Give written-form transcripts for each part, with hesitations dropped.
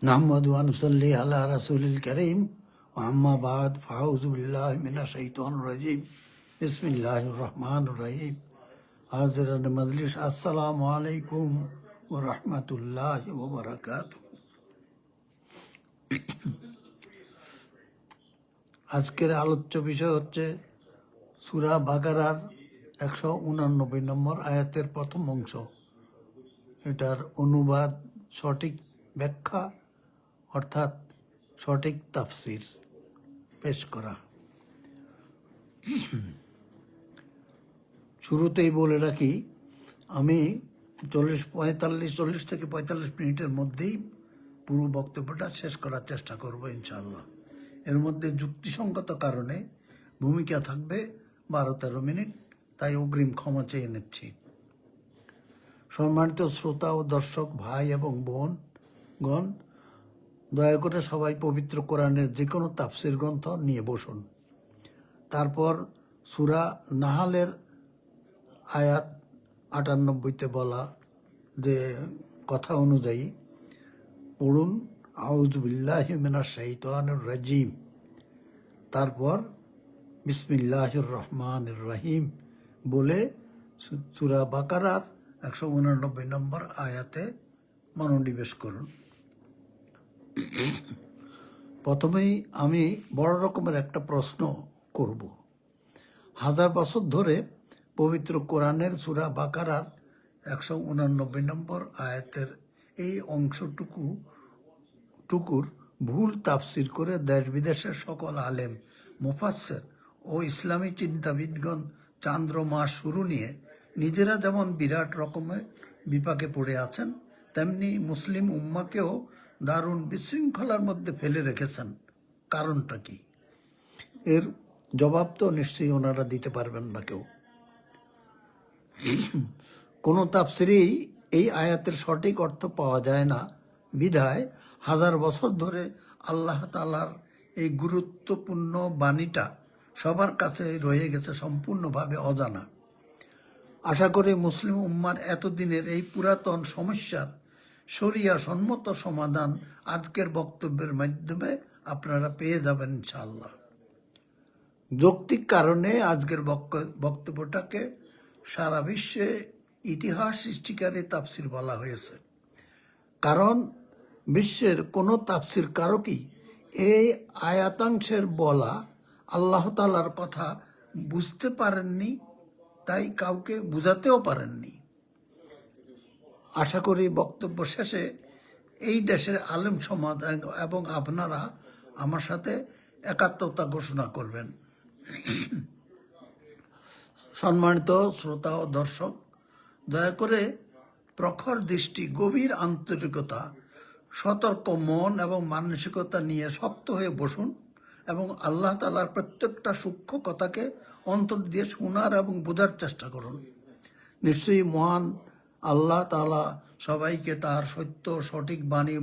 নাহমাদু ওয়া নুসাল্লি আলা রাসূলিল কারীম ওয়া আম্মা বাদ ফাউযু বিল্লাহি মিনাশ শাইতানির রাজীম বিসমিল্লাহির রহমানির রহিম। হাজিরান মজলিস, আসসালামু আলাইকুম ওয়া রাহমাতুল্লাহি ওয়া বারাকাতুহু। আজকের আলোচ্য বিষয় হচ্ছে সূরা বাকারার 189 নম্বর আয়াতের প্রথম অংশ। এটার অনুবাদ, সঠিক ব্যাখ্যা অর্থাৎ সঠিক তাফসির পেশ করা। শুরুতেই বলে রাখি, আমি 40 থেকে 45 মিনিটের মধ্যেই পুরো বক্তব্যটা শেষ করার চেষ্টা করব ইনশাআল্লাহ। এর মধ্যে যুক্তিসঙ্গত কারণে ভূমিকা থাকবে 12-13 মিনিট, তাই অগ্রিম ক্ষমা চেয়ে নিচ্ছি। সম্মানিত শ্রোতা ও দর্শক ভাই এবং বোনগণ, দয়া করে সবাই পবিত্র কোরআনের যে কোনো তাফসির গ্রন্থ নিয়ে বসুন। তারপর সূরা নাহালের আয়াত 98-তে বলা যে কথা অনুযায়ী পড়ুন, আউযু বিল্লাহি মিনাশ শাইতানির রাজীম, তারপর বিসমিল্লাহির রহমানির রহিম বলে সূরা বাকারার 189 নম্বর আয়াতে মনোনিবেশ করুন। প্রথমেই আমি বড় রকমের একটা প্রশ্ন করব। 1000 বছর ধরে পবিত্র কোরআনের সূরা বাকারার 189 নম্বর আয়াতের এই অংশটুকুর ভুল তাফসির করে দেশ বিদেশের সকল আলেম, মুফাসসির ও ইসলামী চিন্তাবিদগণ চান্দ্র মাস শুরু নিয়ে নিজেরা যেমন বিরাট রকমের বিপাকে পড়ে আছেন, তেমনি মুসলিম উম্মাকেও দারুণ বিশৃঙ্খলার মধ্যে ফেলে রেখেছেন। কারণটা কি? এর জবাব তো নিশ্চয়ই ওনারা দিতে পারবেন না কেউ। কোনো তাফসিরেই এই আয়াতের সঠিক অর্থ পাওয়া যায় না বিধায় 1000 বছর ধরে আল্লাহ তাআলার এই গুরুত্বপূর্ণ বাণীটা সবার কাছে রয়ে গেছে সম্পূর্ণভাবে অজানা। আশা করি মুসলিম উম্মার এতদিনের এই পুরাতন সমস্যার শরিয়া সম্মত সমাধান আজকের বক্তব্যের মাধ্যমে আপনারা পেয়ে যাবেন ইনশাআল্লাহ। যৌক্তিক কারণে আজকের বক্তব্যটাকে সারা বিশ্বে ইতিহাস সৃষ্টিকারী তাফসির বলা হয়েছে, কারণ বিশ্বের কোনো তাফসির কারকই এই আয়াতাংশের বলা আল্লাহ তাআলার কথা বুঝতে পারেননি, তাই কাউকে বুঝাতেও পারেননি। আশা করি বক্তব্য শেষে এই দেশের আলেম সমাজ এবং আপনারা আমার সাথে একাত্মতা ঘোষণা করবেন। সম্মানিত শ্রোতা ও দর্শক, দয়া করে প্রখর দৃষ্টি, গভীর আন্তরিকতা, সতর্ক মন এবং মানসিকতা নিয়ে শক্ত হয়ে বসুন এবং আল্লাহ তাআলার প্রত্যেকটা সূক্ষ্ম কথাকে অন্তর দিয়ে শোনার এবং বোঝার চেষ্টা করুন। নিশ্চয়ই মহান আল্লাহ তাআলা সবাইকে তার সত্য সঠিক বাণী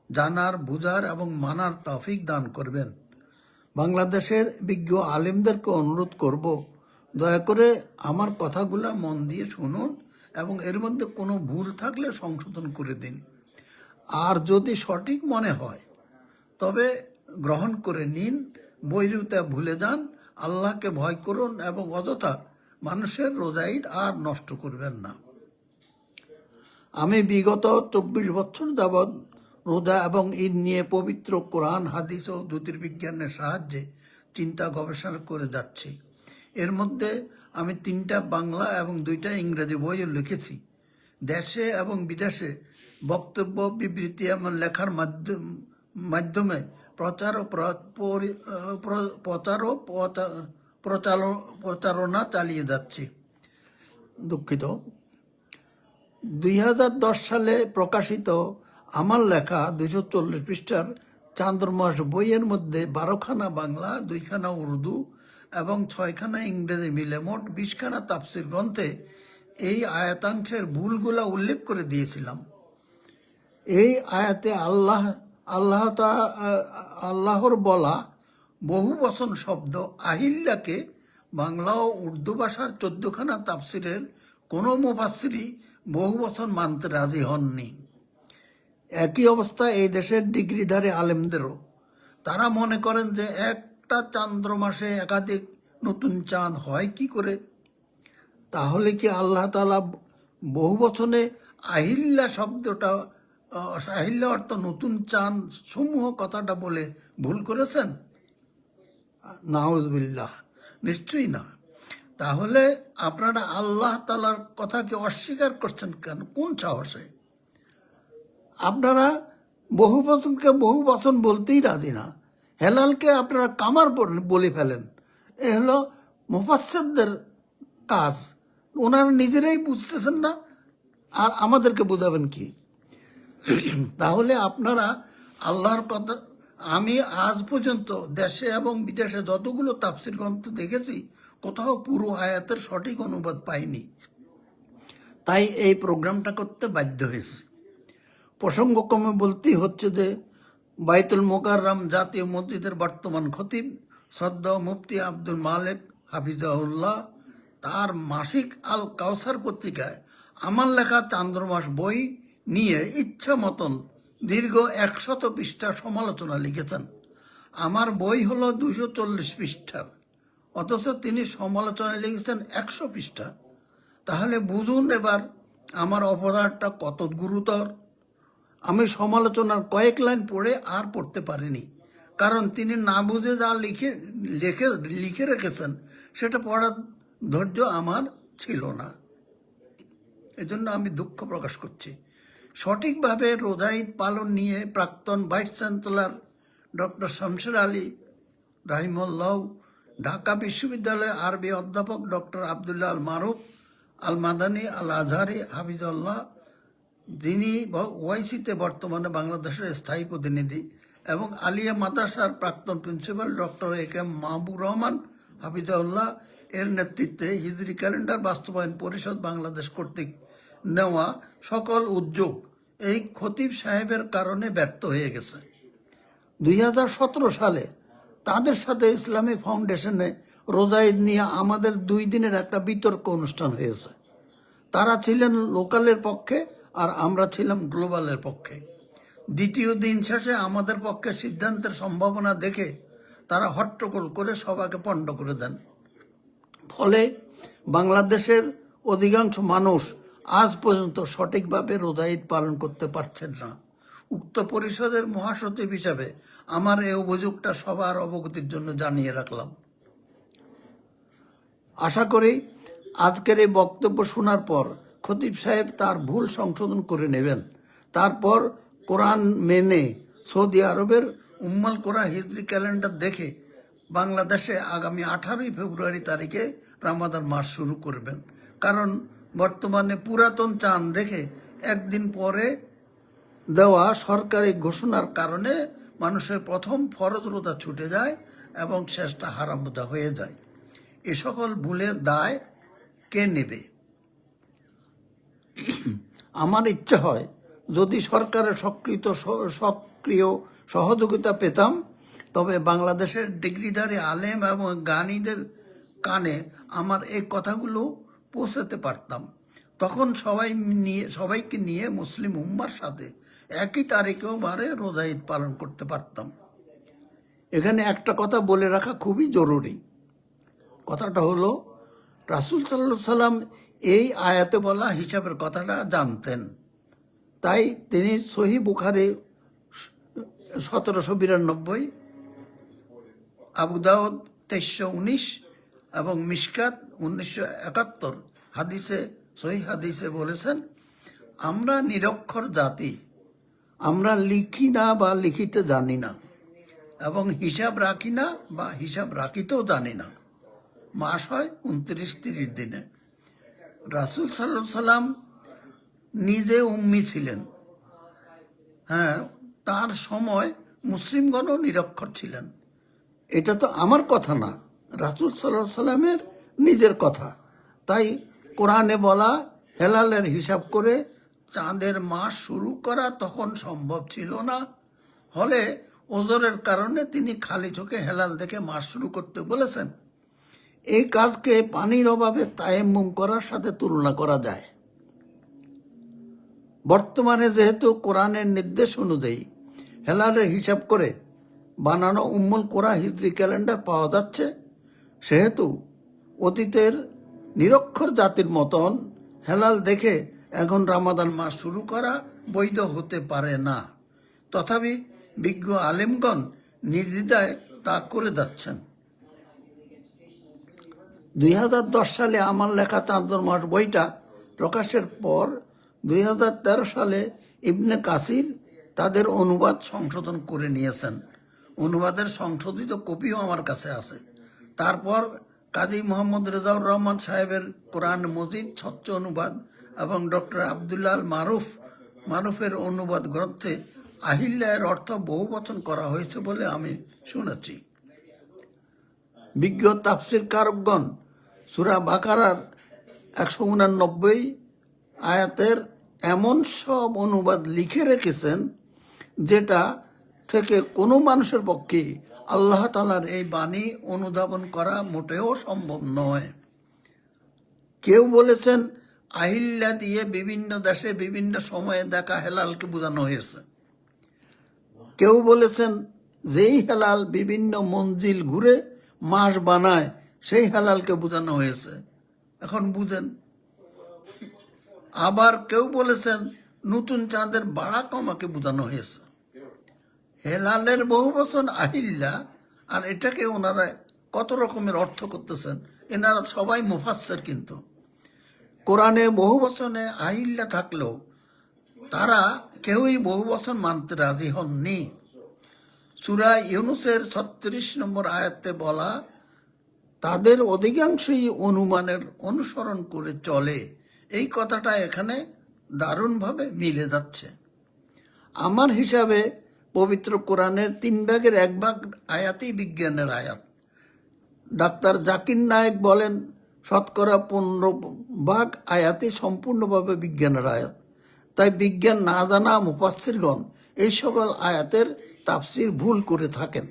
জানার, বুঝার এবং মানার তৌফিক দান করবেন। বাংলাদেশের বিজ্ঞ আলেমদেরকে অনুরোধ করব, দয়া করে আমার কথাগুলো মন দিয়ে শুনুন এবং এর মধ্যে কোনো ভুল থাকলে সংশোধন করে দিন। আর যদি সঠিক মনে হয় তবে গ্রহণ করে নিন, বৈরিতা ভুলে যান, আল্লাহকে ভয় করুন এবং অযথা মানুষের রোজা ঈদ আর নষ্ট করবেন না। আমি বিগত 24 বছর যাবৎ রোজা এবং ঈদ নিয়ে পবিত্র কোরআন, হাদিস ও জ্যোতির্বিজ্ঞানের সাহায্যে চিন্তা গবেষণা করে যাচ্ছি। এর মধ্যে আমি 3টা বাংলা এবং 2টা ইংরেজি বইও লিখেছি। দেশে এবং বিদেশে বক্তব্য, বিবৃতি এবং লেখার মাধ্যমে প্রচারণা চালিয়ে যাচ্ছি। দুঃখিত। 2010 সালে প্রকাশিত আমার লেখা 240 পৃষ্ঠার চান্দ্রমাস বইয়ের মধ্যে 12খানা বাংলা, 2খানা উর্দু এবং 6খানা ইংরেজি মিলে মোট 20খানা তাফসির গ্রন্থে এই আয়াতাংশের ভুলগুলা উল্লেখ করে দিয়েছিলাম। এই আয়াতে আল্লাহর বলা বহু বচন শব্দ আহিল্লাকে বাংলা ও উর্দু ভাষার 14খানা তাফসিরের কোনো মুফাসসিরই বহু বছর মানতে রাজি হননি। একই অবস্থা এই দেশের ডিগ্রিধারী আলেমদেরও। তারা মনে করেন যে একটা চান্দ্র মাসে একাধিক নতুন চাঁদ হয় কি করে? তাহলে কি আল্লাহ তাআলা বহু বচনে আহিল্যা শব্দটা, আহিল্যা অর্থ নতুন চাঁদ সমূহ কথাটা বলে ভুল করেছেন? নাউযুবিল্লাহ, নিশ্চয়ই না। তাহলে আপনারা আল্লাহ তাআলার কথাকে অস্বীকার করছেন কেন? কোন সাহসে? আপনারা বহু বচনকে বহু বচন বলতেই রাজি না। হেলালকে আপনারা কামার বলে ফেলেন। এ হলো মুফাসসিরদের কাজ। ওনারা নিজেরাই বুঝতেছেন না, আর আমাদেরকে বোঝাবেন কি? তাহলে আপনারা আল্লাহর কথা, আমি আজ পর্যন্ত দেশে এবং বিদেশে যতগুলো তাফসির গ্রন্থ দেখেছি, কোথাও পুরো আয়াতের সঠিক অনুবাদ পাইনি। তাই এই প্রোগ্রামটা করতে বাধ্য হয়েছে। প্রসঙ্গক্রমে বলতেই হচ্ছে যে বাইতুল মোকাররম জাতীয় মসজিদের বর্তমান খতিব সদ্য মুফতি আব্দুল মালেক হাফিজাহুল্লাহ তার মাসিক আল কাউসার পত্রিকায় আমার লেখা চান্দ্রমাস বই নিয়ে ইচ্ছা মতন দীর্ঘ 100 পৃষ্ঠার সমালোচনা লিখেছেন। আমার বই হলো 240 পৃষ্ঠার, অথচ তিনি সমালোচনা লিখেছেন 100 পৃষ্ঠা। তাহলে বুঝুন এবার আমার অপরাধটা কত গুরুতর। আমি সমালোচনার কয়েক লাইন পড়ে আর পড়তে পারিনি, কারণ তিনি না বুঝে যা লিখে রেখেছেন সেটা পড়ার ধৈর্য আমার ছিল না। এজন্য আমি দুঃখ প্রকাশ করছি। সঠিকভাবে রোজা ঈদ পালন নিয়ে প্রাক্তন vice chancellor doctor Shamsur Ali রাহিমাহুল্লাহ, ঢাকা বিশ্ববিদ্যালয়ের আরবি অধ্যাপক ডক্টর আবদুল্লাহ আল মারুফ আল মাদানী আল আজহারি হাফিজাহুল্লাহ, যিনি ওআইসিতে বর্তমানে বাংলাদেশের স্থায়ী প্রতিনিধি, এবং আলিয়া মাদ্রাসার প্রাক্তন প্রিন্সিপাল ডক্টর এ কে মাহবুব রহমান হাফিজাহুল্লাহ এর নেতৃত্বে হিজরি ক্যালেন্ডার বাস্তবায়ন পরিষদ বাংলাদেশ কর্তৃক নেওয়া সকল উদ্যোগ এই খতিব সাহেবের কারণে ব্যর্থ হয়ে গেছে। 2017 সালে তাদের সাথে ইসলামী ফাউন্ডেশনে রোজা ঈদ নিয়ে আমাদের 2 দিনের একটা বিতর্ক অনুষ্ঠান হয়েছে। তারা ছিলেন লোকালের পক্ষে আর আমরা ছিলাম গ্লোবালের পক্ষে। দ্বিতীয় দিন শেষে আমাদের পক্ষে সিদ্ধান্তের সম্ভাবনা দেখে তারা হট্টগোল করে সবাইকে পণ্ড করে দেন। ফলে বাংলাদেশের অধিকাংশ মানুষ আজ পর্যন্ত সঠিকভাবে রোজা ঈদ পালন করতে পারছেন না। উক্ত পরিষদের মহাসচিব হিসাবে আমার এই অভিযোগটা সবার অবগতির জন্য জানিয়ে রাখলাম। আশা করি আজকের এই বক্তব্য শোনার পর খতিব সাহেব তার ভুল সংশোধন করে নেবেন। তারপর কোরআন মেনে সৌদি আরবের উম্মুল কোরা হিজরি ক্যালেন্ডার দেখে বাংলাদেশে আগামী 18 ফেব্রুয়ারি তারিখে রামাদান মাস শুরু করবেন। কারণ বর্তমানে পুরাতন চাঁদ দেখে একদিন পরে দেওয়া সরকারি ঘোষণার কারণে মানুষের প্রথম ফরজ রোজা ছুটে যায় এবং শেষটা হারাম রোজা হয়ে যায়। এ সকল ভুলের দায় কে নেবে? আমার ইচ্ছে হয় যদি সরকারের সক্রিয় সহযোগিতা পেতাম, তবে বাংলাদেশের ডিগ্রিধারী আলেম এবং জ্ঞানীদের কানে আমার এই কথাগুলো পৌঁছাতে পারতাম। তখন সবাইকে নিয়ে মুসলিম উম্মার সাথে একই তারিখেও বারে রোজা ঈদ পালন করতে পারতাম। এখানে একটা কথা বলে রাখা খুবই জরুরি। কথাটা হলো, রাসূল সাল্লাল্লাহু আলাইহি সাল্লাম এই আয়াতে বলা হিসাবের কথাটা জানতেন। তাই তিনি সহিহ বুখারী 1792, আবু দাউদ 2319 এবং মিশকাত 1971 হাদিসে, সহিহ হাদিসে বলেছেন, আমরা নিরক্ষর জাতি, আমরা লিখি না বা লিখিতে জানি না, এবং হিসাব রাখি না বা হিসাব রাখিতেও জানি না। মাস হয় 29-30 দিনে। রাসূল সাল্লাল্লাহু আলাইহি সাল্লাম নিজে উম্মি ছিলেন। হ্যাঁ, তার সময় মুসলিমগণও নিরক্ষর ছিলেন। এটা তো আমার কথা না, রাসূল সাল্লাল্লাহু আলাইহি সাল্লামের নিজের কথা। তাই কোরআনে বলা হেলালের হিসাব করে চাঁদের মাস শুরু করা তখন সম্ভব ছিল না। হলে ওজরের কারণে তিনি খালি চোখে হেলাল দেখে মাস শুরু করতে বলেছেন। এই কাজকে পানির অভাবে তায়াম্মুম করার সাথে তুলনা করা যায়। বর্তমানে যেহেতু কোরআনের নির্দেশ অনুযায়ী হেলালের হিসাব করে বানানো উম্মুল কোরা হিজরি ক্যালেন্ডার পাওয়া যাচ্ছে, সেহেতু অতীতের নিরক্ষর জাতির মতন হেলাল দেখে এখন রামাদান মাস শুরু করা বৈধ হতে পারে না। তথাপি বিজ্ঞ আলেমগণ নির্দ্বিধায় তা করে যাচ্ছেন। 2010 সালে আমার লেখা চাঁদর মাস বইটা প্রকাশের পর 2013 সালে ইবনে কাসির তাদের অনুবাদ সংশোধন করে নিয়েছেন। অনুবাদের সংশোধিত কপিও আমার কাছে আছে। তারপর কাজী মোহাম্মদ রেজাউর রহমান সাহেবের কোরআন মজিদ স্বচ্ছ অনুবাদ এবং ডক্টর আবদুল্লাহ মারুফের অনুবাদ গ্রন্থে আহিল্লার অর্থ বহু বচন করা হয়েছে বলে আমি শুনেছি। বিজ্ঞ তাফসির কারকগণ সূরা বাকারার 189 আয়াতের এমন সব অনুবাদ লিখে রেখেছেন যেটা থেকে কোনো মানুষের পক্ষে আল্লাহ তাআলার এই বাণী অনুধাবন করা মোটেও সম্ভব নয়। কেউ বলেছেন আহিল্লা দিয়ে বিভিন্ন দেশে বিভিন্ন সময়ে দেখা হেলালকে বোঝানো হয়েছে। কেউ বলেছেন যেই হেলাল বিভিন্ন মঞ্জিল ঘুরে মাস বানায় সেই হেলালকে বোঝানো হয়েছে। এখন বুঝেন। আবার কেউ বলেছেন নতুন চাঁদের বাড়া কমাকে বোঝানো হয়েছে। হেলালের বহু বচন আহিল্লা, আর এটাকে ওনারা কত রকমের অর্থ করতেছেন। এনারা সবাই মুফাসসির, কিন্তু কোরআনে বহু বচনে আহিল্লা থাকলেও তারা কেউই বহু বচন মানতে রাজি হননি। সূরা ইউনূসের 36 নম্বর আয়াতে বলা তাদের অধিকাংশই অনুমানের অনুসরণ করে চলে, এই কথাটা এখানে দারুণভাবে মিলে যাচ্ছে। আমার হিসাবে পবিত্র কোরআনের 3 ভাগের 1 ভাগ আয়াতই বিজ্ঞানের আয়াত। ডাক্তার জাকির নায়েক বলেন 15% ভাগ আয়াতই সম্পূর্ণভাবে বিজ্ঞানের আয়াত। তাই বিজ্ঞান না জানা মুফাসসিরগণ এই সকল আয়াতের তাফসির ভুল করে থাকেন।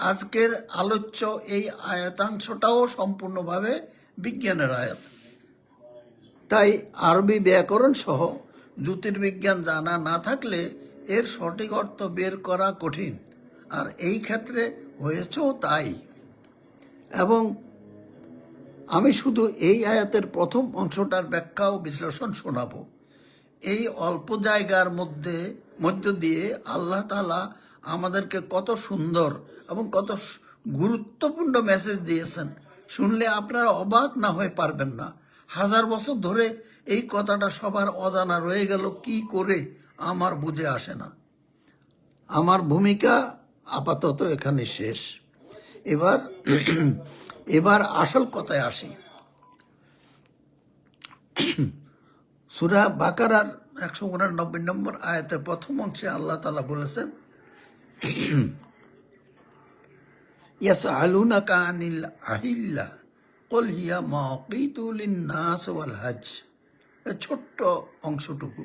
আজকের আলোচ্য এই আয়াতাংশটাও সম্পূর্ণভাবে বিজ্ঞানের আয়াত। তাই আরবি ব্যাকরণ সহ জ্যোতির্বিজ্ঞান জানা না থাকলে এর সঠিক অর্থ বের করা কঠিন, আর এই ক্ষেত্রে হয়েছেও তাই। এবং আমি শুধু এই আয়াতের প্রথম অংশটার ব্যাখ্যা ও বিশ্লেষণ শোনাবো। এই অল্প জায়গার মধ্য দিয়ে আল্লাহ তাআলা আমাদেরকে কত সুন্দর এবং কত গুরুত্বপূর্ণ মেসেজ দিয়েছেন, শুনলে আপনারা অবাক না হয়ে পারবেন না। 1000 বছর ধরে এই কথাটা সবার অজানা রয়ে গেল কি করে আমার বুঝে আসে না। আমার ভূমিকা আপাতত এখানে শেষ। এবার আসল কথায় আসি। সূরা বাকারার 189 নম্বর আয়াতের প্রথম অংশে আল্লাহ তাআলা বলেছেন, ইয়াসআলুনাকা আনিল আহিল্লা কুল হিয়া মাওয়াকিতু লিন-নাস ওয়াল হজ। এই ছোট্ট অংশটুকু,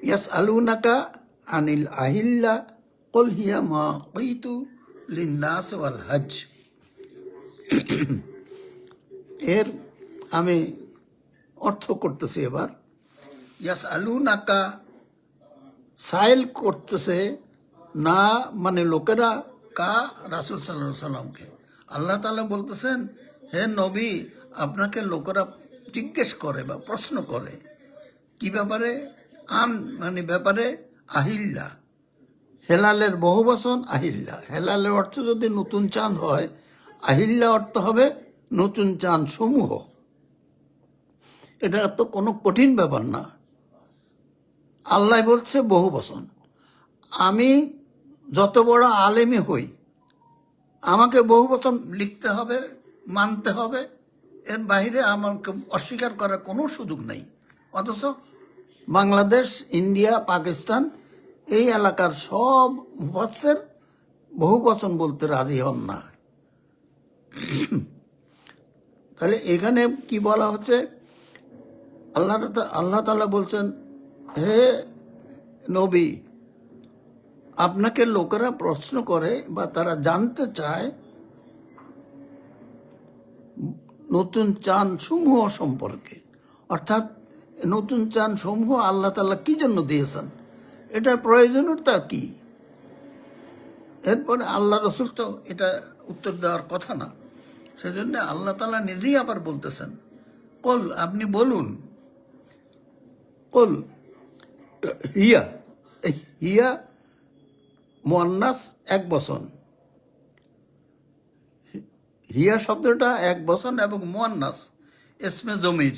ইয়াসআলুনাকা আনিল আহিল্লা কুল হিয়া মাওয়াকিতু লিন-নাস ওয়াল হজ। এর আমি অর্থ করতেছি এবার। ইয়াসআলুনাকা সাইল করতেছে না, মানে লোকেরা কা রাসূল সাল্লাল্লাহু আলাইহি সাল্লামকে। আল্লাহ তাআলা বলতেছেন, হে নবী, আপনাকে লোকেরা জিজ্ঞেস করে বা প্রশ্ন করে কি ব্যাপারে? মানে ব্যাপারে আহিল্লা, হেলালের বহু বচন আহিল্লা। হেলালের অর্থ যদি নতুন চাঁদ হয়, আহিল্লা অর্থ হবে নতুন চাঁদ সমূহ। এটা তো কোনো কঠিন ব্যাপার না। আল্লাহ বলছে বহু বচন। আমি যত বড় আলেমই হই, আমাকে বহু বচন লিখতে হবে, মানতে হবে। এর বাইরে আমাকে অস্বীকার করার কোনো সুযোগ নেই। অথচ বাংলাদেশ, ইন্ডিয়া, পাকিস্তান এই এলাকার সব মুফাসসির বহু বচন বলতে রাজি হন না। তাহলে এখানে কি বলা হচ্ছে? আল্লাহ তাআলা বলছেন, হে নবী, আপনাকে লোকেরা প্রশ্ন করে বা তারা জানতে চায় নতুন চাঁদ সমূহ সম্পর্কে, অর্থাৎ নতুন চাঁদ সমূহ আল্লাহ তাআলা কি জন্য দিয়েছেন, এটার প্রয়োজনীয়তা কি। এরপরে আল্লাহ রসুল তো এটা উত্তর দেওয়ার কথা না, সেজন্য আল্লাহ তাআলা নিজেই আবার বলতেছেন, কল আপনি বলুন, কল হিয়া, এই হিয়া মুয়ান্নাস এক বচন, হিয়া শব্দটা এক বচন এবং মুয়ান্নাস ইসমে জমির,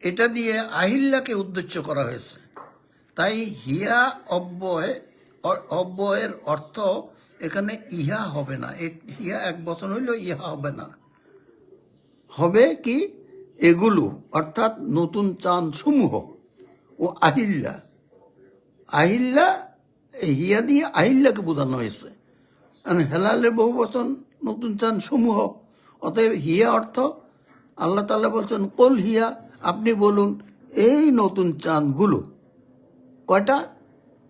এটা দিয়ে আহিল্লাকে উদ্দেশ্য করা হয়েছে। তাই হিয়া অব্যয়ের অর্থ এখানে ইহা হবে না, হিয়া এক বচন হইলেও ইহা হবে না, হবে কি এগুলো, অর্থাৎ নতুন চাঁদ সমূহ ও আহিল্লা। আহিল্লা হিয়া দিয়ে আহিল্লাকে বোঝানো হয়েছে, হেলালের বহু বচন নতুন চাঁদ সমূহ, অতএব হিয়া অর্থ আল্লাহ তাআলা বলছেন কল হিয়া আপনি বলুন এই নতুন চাঁদগুলো কয়টা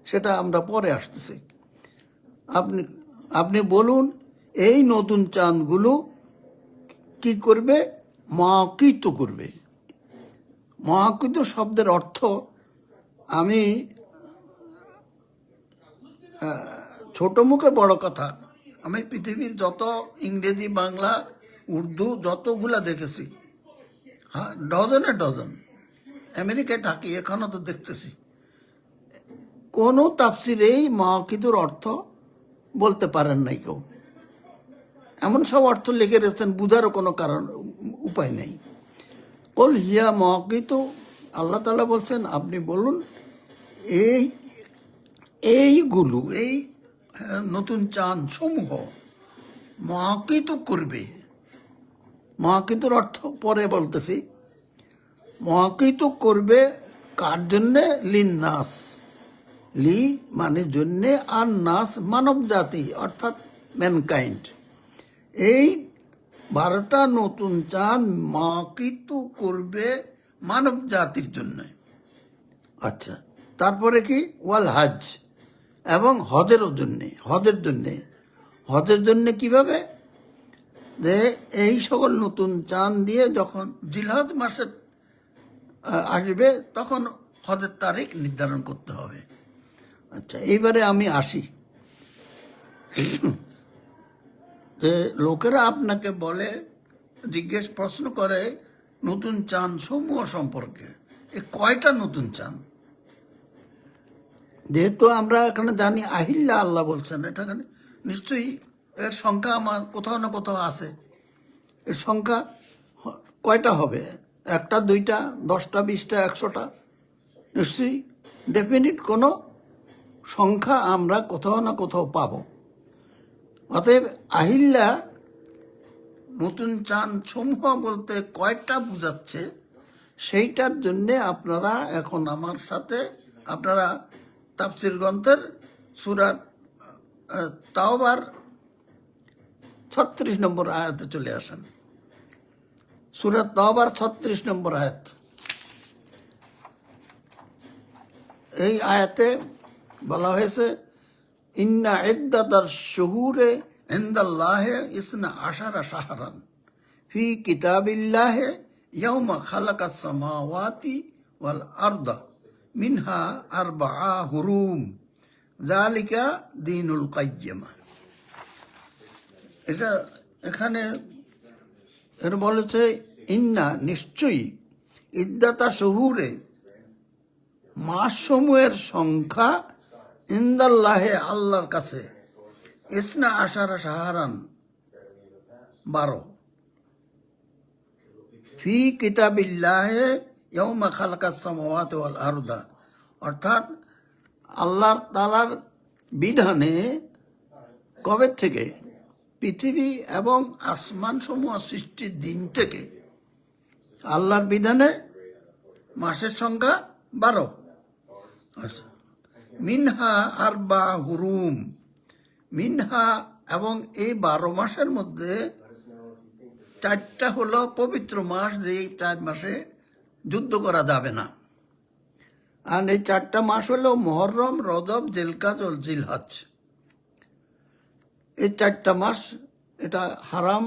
সেটা আমরা পরে আসতেছি। আপনি আপনি বলুন এই নতুন চাঁদগুলো কি করবে, মাকিত করবে। মাকিত শব্দের অর্থ আমি ছোট মুখে বড় কথা, আমি পৃথিবীর যত ইংরেজি বাংলা উর্দু যতগুলা দেখেছি, হ্যাঁ ডজনে ডজন, আমেরিকায় থাকি এখনো তো দেখতেছি, কোনো তাফসিরেই মাকিতুর অর্থ বলতে পারেন নাই কেউ, এমন সব অর্থ লিখে রেখেছেন, বুঝারও কোনো কারণ উপায় নেই। কল হিয়া মাকিতু, আল্লাহ তাআলা বলছেন আপনি বলুন এইগুলো, এই নতুন চাঁদ সমূহ মাকিতু করবে। মাকিতুর অর্থ পরে বলতেছি। মাকিতু করবে কার জন্যে, লিন্নাস, লি মানে জন্যে, আর নাস মানব জাতি অর্থাৎ ম্যানকাইন্ড। এই 12টা নতুন চাঁদ মাকিতু করবে মানব জাতির জন্য। আচ্ছা, তারপরে কি ওয়াল হজ, এবং হজেরও জন্যে, হজের জন্যে কিভাবে, যে এই সকল নতুন চাঁদ দিয়ে যখন জিলহজ মাসে আসবে তখন হজের তারিখ নির্ধারণ করতে হবে। আচ্ছা, এইবারে আমি আসি, যে লোকেরা আপনাকে বলে, প্রশ্ন করে নতুন চাঁদ সমূহ সম্পর্কে, এ কয়টা নতুন চাঁদ। যেহেতু আমরা এখানে জানি আহিল্লা আল্লাহ বলছেন, এটা নিশ্চয়ই এর সংখ্যা আমার কোথাও না কোথাও আছে। এর সংখ্যা কয়টা হবে, 1টা 2টা 10টা 20টা 100টা, নিশ্চয়ই ডেফিনিট কোনো সংখ্যা আমরা কোথাও না কোথাও পাব। অতএব আহিল্লা নতুন চাঁদ সমূহ বলতে কয়টা বুঝাচ্ছে, সেইটার জন্যে আপনারা এখন আমার সাথে, আপনারা তাফসীর গ্রন্থের সূরা তাওবার 36 নম্বর আয়াতে চলে আসেন। সূরা তাওবার 36 নম্বর আয়াত। এই আয়াতে বলা হয়েছে, ইন্না ইদ্দাতার শুহুরে ইনদাল্লাহি 12 শাহরান ফি কিতাবিল্লাহি ইয়াওমা খালাকাস সামাওয়াতি ওয়াল আরদা মিনহা 4 হুরুম যালিকা দীনুল কাইয়্যিমা। এটা এখানে এর বলেছে, ইন্না নিশ্চয়ই, ইদ্দাতা শুহুরে মাস সমূহের সংখ্যা, ইনদাল্লাহে আল্লাহর কাছে, 12 শাহরান 12, ফি কিতাবিল্লাহি ইয়াওমা খালাকাস সামাওয়াতি ওয়াল আরদা, অর্থাৎ আল্লাহ তাআলার বিধানে, কবে থেকে, পৃথিবী এবং আসমান সমূহ সৃষ্টির দিন থেকে আল্লাহর বিধানে মাসের সংখ্যা 12। আচ্ছা, মিনহা 4 হুরুম, মিনহা এবং এই 12 মাসের মধ্যে 4টা হলো পবিত্র মাস, যে 4 মাসে যুদ্ধ করা যাবে না। আর এই 4টা মাস হলো মুহররম, রজব, জিলকাজ ও জিলহজ। এই 4টা মাস এটা হারাম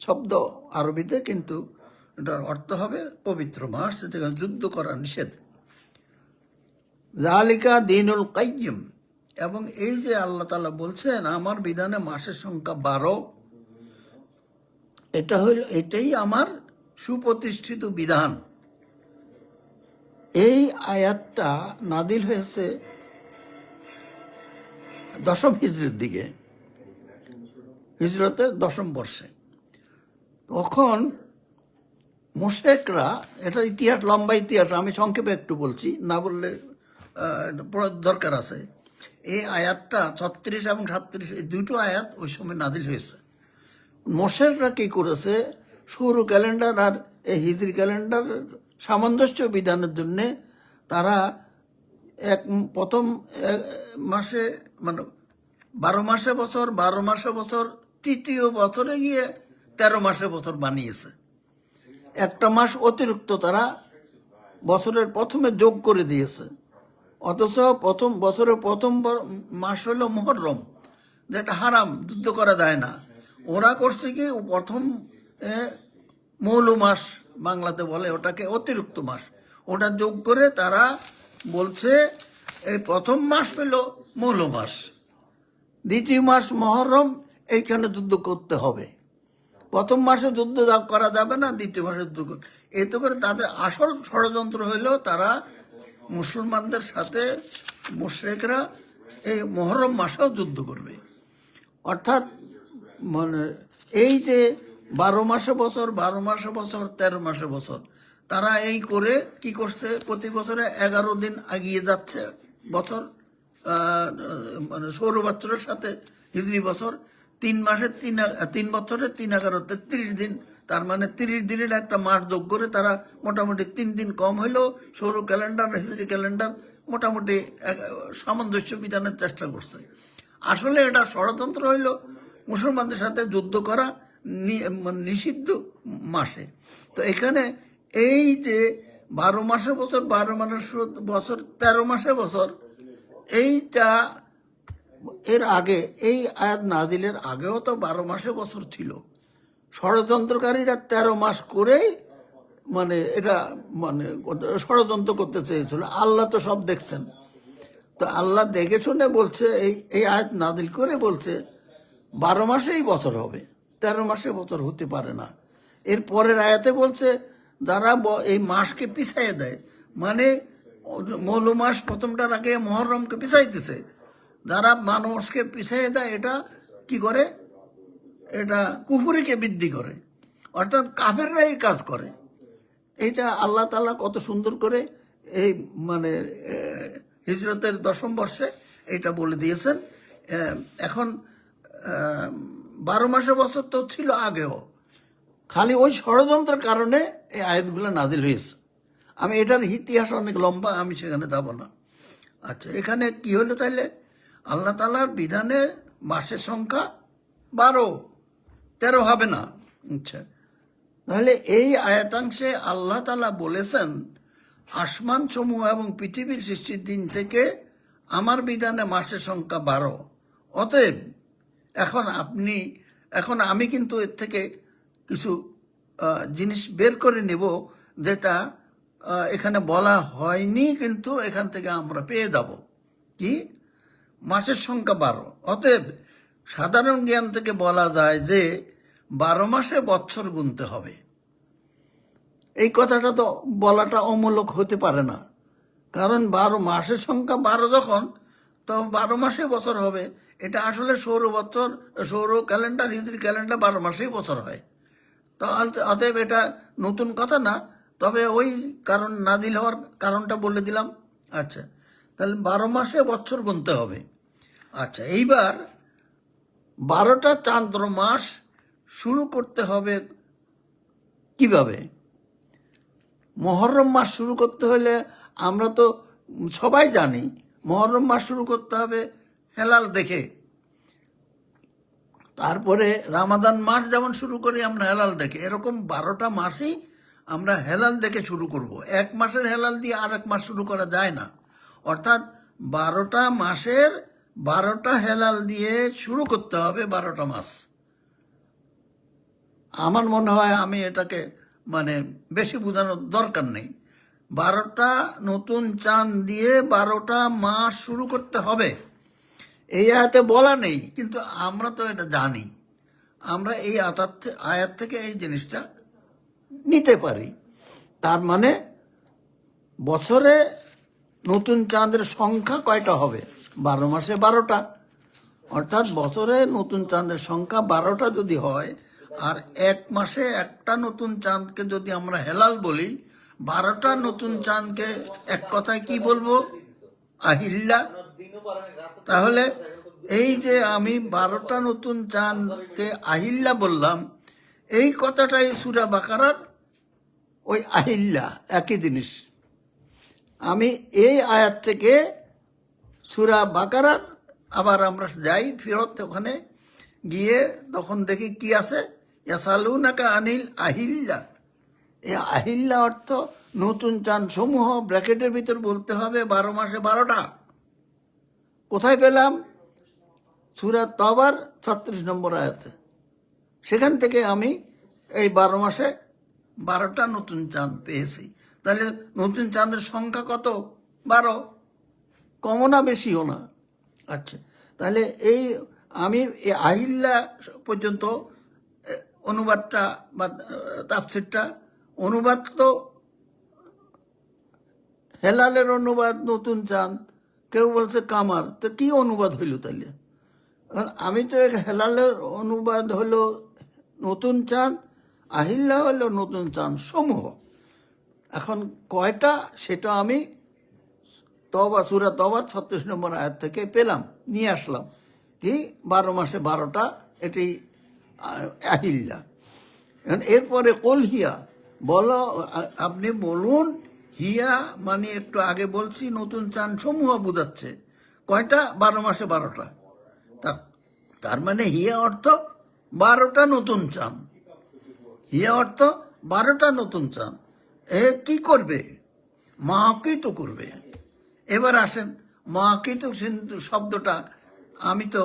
শব্দ আরবিতে, কিন্তু এটার অর্থ হবে পবিত্র মাস, যেখানে যুদ্ধ করা নিষেধ। জালিকা দিনুল কাইয়্যিম, এবং এই যে আল্লাহ তাআলা বলছেন আমার বিধানে মাসের সংখ্যা 12, এটাই আমার সুপ্রতিষ্ঠিত বিধান। এই আয়াতটা নাদিল হয়েছে 10ম হিজরির দিকে, হিজরতের 10ম বর্ষে। তখন মুশরিকরা, এটা ইতিহাস, লম্বা ইতিহাস, আমি সংক্ষেপে একটু বলছি, না বললে দরকার আছে। এই আয়াতটা 36 এবং 37, এই দুটো আয়াত ওই সময় নাদিল হয়েছে। মুশরিকরা কি করেছে, সৌর ক্যালেন্ডার আর এই হিজরি ক্যালেন্ডার সামঞ্জস্য বিধানের জন্যে তারা প্রথম মাসে, মানে 12 মাসে বছর, 12 মাসে বছর, তৃতীয় বছরে গিয়ে 13 মাসে বছর বানিয়েছে। একটা মাস অতিরিক্ত তারা বছরের প্রথমে যোগ করে দিয়েছে। অথচ বছরের প্রথম মাস হলো মুহররম, যেটা হারাম, যুদ্ধ করা যায় না। ওরা করছে কি, প্রথম মৌল মাস বাংলাতে বলে, ওটাকে অতিরিক্ত মাস, ওটা যোগ করে তারা বলছে এই প্রথম মাস পেল মৌল মাস, দ্বিতীয় মাস মুহররম, এইখানে যুদ্ধ করতে হবে। প্রথম মাসে যুদ্ধ করা যাবে না, দ্বিতীয় মাসে যুদ্ধ। এতে করে তাদের আসল ষড়যন্ত্র হইল, তারা মুসলমানদের সাথে মুশরিকরা এই মুহররম মাসেও যুদ্ধ করবে। অর্থাৎ মানে এই যে 12 মাসে বছর, 12 মাসে বছর, 13 মাসে বছর, তারা এই করে কি করছে, প্রতি বছরে 11 দিন এগিয়ে যাচ্ছে বছর, মানে সৌর বছরের সাথে হিজরি বছর। 3 মাসে 3 বছরে 3×11 33 দিন, তার মানে 30 দিনের একটা মাস যোগ করে তারা মোটামুটি 3 দিন কম হইলেও সৌর ক্যালেন্ডার, হিজরি ক্যালেন্ডার মোটামুটি সামঞ্জস্য বিধানের চেষ্টা করছে। আসলে এটা ষড়যন্ত্র হইল মুসলমানদের সাথে যুদ্ধ করা নিষিদ্ধ মাসে। তো এখানে এই যে 12 মাসে বছর, 12 মাসে বছর, 13 মাসে বছর, এইটা এর আগে, এই আয়াত নাজিলের আগেও তো 12 মাসে বছর ছিল। ষড়যন্ত্রকারীরা 13 মাস করেই মানে এটা মানে ষড়যন্ত্র করতে চেয়েছিল। আল্লাহ তো সব দেখছেন, তো আল্লাহ দেখে শুনে বলছে, এই আয়াত নাজিল করে বলছে 12 মাসেই বছর হবে, 13 মাসে বছর হতে পারে না। এর পরের আয়াতে বলছে যারা এই মাসকে পিছাইয়ে দেয়, মানে মৌল মাস প্রথমটার আগে মুহররমকে পিছাইতেছে, যারা মানুষকে পিছাইয়ে দেয়, এটা কি করে, এটা কুফরিকে বৃদ্ধি করে, অর্থাৎ কাফেররা এই কাজ করে। এইটা আল্লাহ তাআলা কত সুন্দর করে এই মানে হিজরতের 10ম বর্ষে এটা বলে দিয়েছেন। এখন 12 মাসে বছর তো ছিল আগেও, খালি ওই ষড়যন্ত্রের কারণে এই আয়াতগুলো নাজিল হয়েছে। আমি এটার ইতিহাস অনেক লম্বা, আমি সেখানে যাব না। আচ্ছা, এখানে কি হলো তাইলে, আল্লাহ তাআলার বিধানে মাসের সংখ্যা 12, 13 হবে না। আচ্ছা, তাহলে এই আয়াতাংশে আল্লাহ তাআলা বলেছেন আসমান সমূহ এবং পৃথিবীর সৃষ্টির দিন থেকে আমার বিধানে মাসের সংখ্যা 12। অতএব এখন আমি কিন্তু এর থেকে কিছু জিনিস বের করে নেব, যেটা এখানে বলা হয়নি, কিন্তু এখান থেকে আমরা পেয়ে যাব। কি, মাসের সংখ্যা 12। অতএব সাধারণ জ্ঞান থেকে বলা যায় যে 12 মাসে বছর গুনতে হবে। এই কথাটা তো বলাটা অমূলক হতে পারে না, কারণ 12 মাসের সংখ্যা 12 যখন, তো 12 মাসে বছর হবে। এটা আসলে সৌর বছর, সৌর ক্যালেন্ডার, হিজরি ক্যালেন্ডার 12 মাসেই বছর হয়। তো অতএব এটা নতুন কথা না, তবে ওই কারণ নাজিল হওয়ার কারণটা বলে দিলাম। আচ্ছা, তাহলে 12 মাসে বছর গুনতে হবে। আচ্ছা, এইবার 12টা চান্দ্র মাস শুরু করতে হবে কিভাবে? মুহররম মাস শুরু করতে হলে আমরা তো সবাই জানি, মুহররম মাস শুরু করতে হবে হেলাল দেখে। তারপরে রামাদান মাস যেমন শুরু করি আমরা হেলাল দেখে, এরকম 12টা মাসই আমরা হেলাল দেখে শুরু করব। এক মাসের হেলাল দিয়ে আর এক মাস শুরু করা যায় না। অর্থাৎ 12টা মাসের 12টা হেলাল দিয়ে শুরু করতে হবে 12টা মাস। আমার মনে হয় আমি এটাকে মানে বেশি বোঝানোর দরকার নেই। 12টা নতুন চাঁদ দিয়ে 12টা মাস শুরু করতে হবে এই আয়াতে বলা নেই, কিন্তু আমরা তো এটা জানি। আমরা এই আয়াত থেকে এই জিনিসটা নিতে পারি। তার মানে বছরে নতুন চাঁদের সংখ্যা কয়টা হবে? 12 মাসে 12টা। অর্থাৎ বছরে নতুন চাঁদের সংখ্যা 12টা যদি হয়, আর এক মাসে একটা নতুন চাঁদকে যদি আমরা হেলাল বলি, 12টা নতুন চাঁদকে এক কথায় কি বলবো? আহিল্লা। তাহলে এই যে আমি 12টা নতুন চাঁদকে আহিল্লা বললাম, এই কথাটাই সূরা বাকারার ওই আহিল্লা, একই জিনিস। আমি এই আয়াত থেকে সূরা বাকারার আবার আমরা যাই ফেরত, ওখানে গিয়ে তখন দেখি কি আছে, ইয়াসালুনাকা আনিল আহিল্লা। এই আহিল্লা অর্থ নতুন চাঁদ সমূহ, ব্র্যাকেটের ভিতর বলতে হবে 12 মাসে 12টা। কোথায় পেলাম? সূরা তবার 36 নম্বর আয়াতে। সেখান থেকে আমি এই 12 মাসে 12টা নতুন চাঁদ পেয়েছি। তাহলে নতুন চাঁদের সংখ্যা কত? 12। কমও না বেশিও না। আচ্ছা, তাহলে এই আমি এই আহিল্লা পর্যন্ত অনুবাদটা বা তাফসিরটা, অনুবাদ তো হেলালের অনুবাদ নতুন চাঁদ, কেউ বলছে কামার, তো কি অনুবাদ হইল তাহলে? কারণ আমি তো হেলালের অনুবাদ হলো নতুন চাঁদ, আহিল্লা হলো নতুন চাঁদ সমূহ। এখন কয়টা সেটা আমি সূরা তবা 36 নম্বর আয়াত থেকে পেলাম, নিয়ে আসলাম কি 12 মাসে 12টা, এটি আহিল্লা। এরপরে কল হিয়া, বলো আপনি বলুন, হিয়া মানে একটু আগে বলছি নতুন চাঁদ সমূহ বোঝাচ্ছে। কয়টা? 12 মাসে 12টা। তার মানে হিয়া অর্থ 12টা নতুন চাঁদ। হিয়া অর্থ 12টা নতুন চাঁদ। এ কি করবে? মাকিত করবে। এবার আসেন, মাকিত শব্দটা আমি তো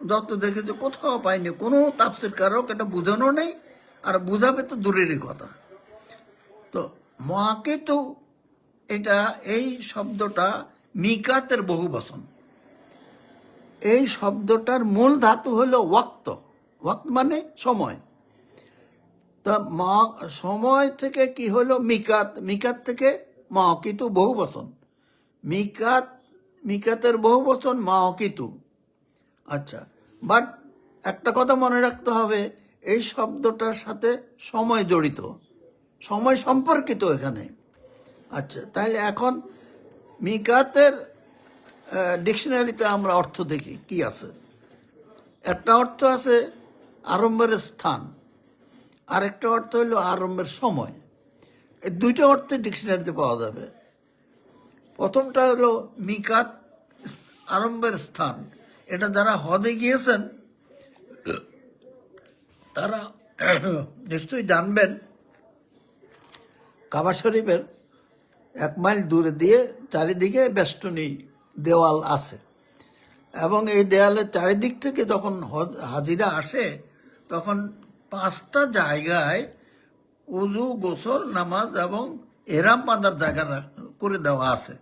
যত দেখেছি কোথাও পাইনি, কোনো তাফসীর কারক এটা বুঝানো নেই, আর বুঝাবে তো দূরেরই কথা। তো মাকিত, এটা এই শব্দটা মিকাতের বহুবচন। এই শব্দটার মূল ধাতু হলো ওয়াক্ত। ওয়াক্ত মানে সময়। তা সময় থেকে কি হলো মিকাত, মিকাত থেকে মাকিতু বহুবচন। মিকাতের বহুবচন মাকিতু। আচ্ছা, বাট একটা কথা মনে রাখতে হবে, এই শব্দটার সাথে সময় জড়িত, সময় সম্পর্কিত এখানে। আচ্ছা, তাহলে এখন মিকাতের ডিকশনারিতে আমরা অর্থ দেখি কি আছে। একটা অর্থ আছে আরম্ভের স্থান, আর একটা অর্থ হলো আরম্ভের সময়। এই দুইটা অর্থে ডিকশনারিতে পাওয়া যাবে। প্রথমটা হলো মিকাত, আরম্ভের স্থান। এটা যারা হজে গিয়েছেন তারা নিশ্চয়ই জানবেন, কাবা শরীফের 1 মাইল দূরে দিয়ে চারিদিকে বেষ্টনী দেওয়াল আছে, এবং এই দেওয়ালের চারিদিক থেকে যখন হাজিরা আসে তখন 5টা জায়গায় উজু, গোসল, নামাজ এবং এহরাম বাঁধার জায়গা করে দেওয়া আছে,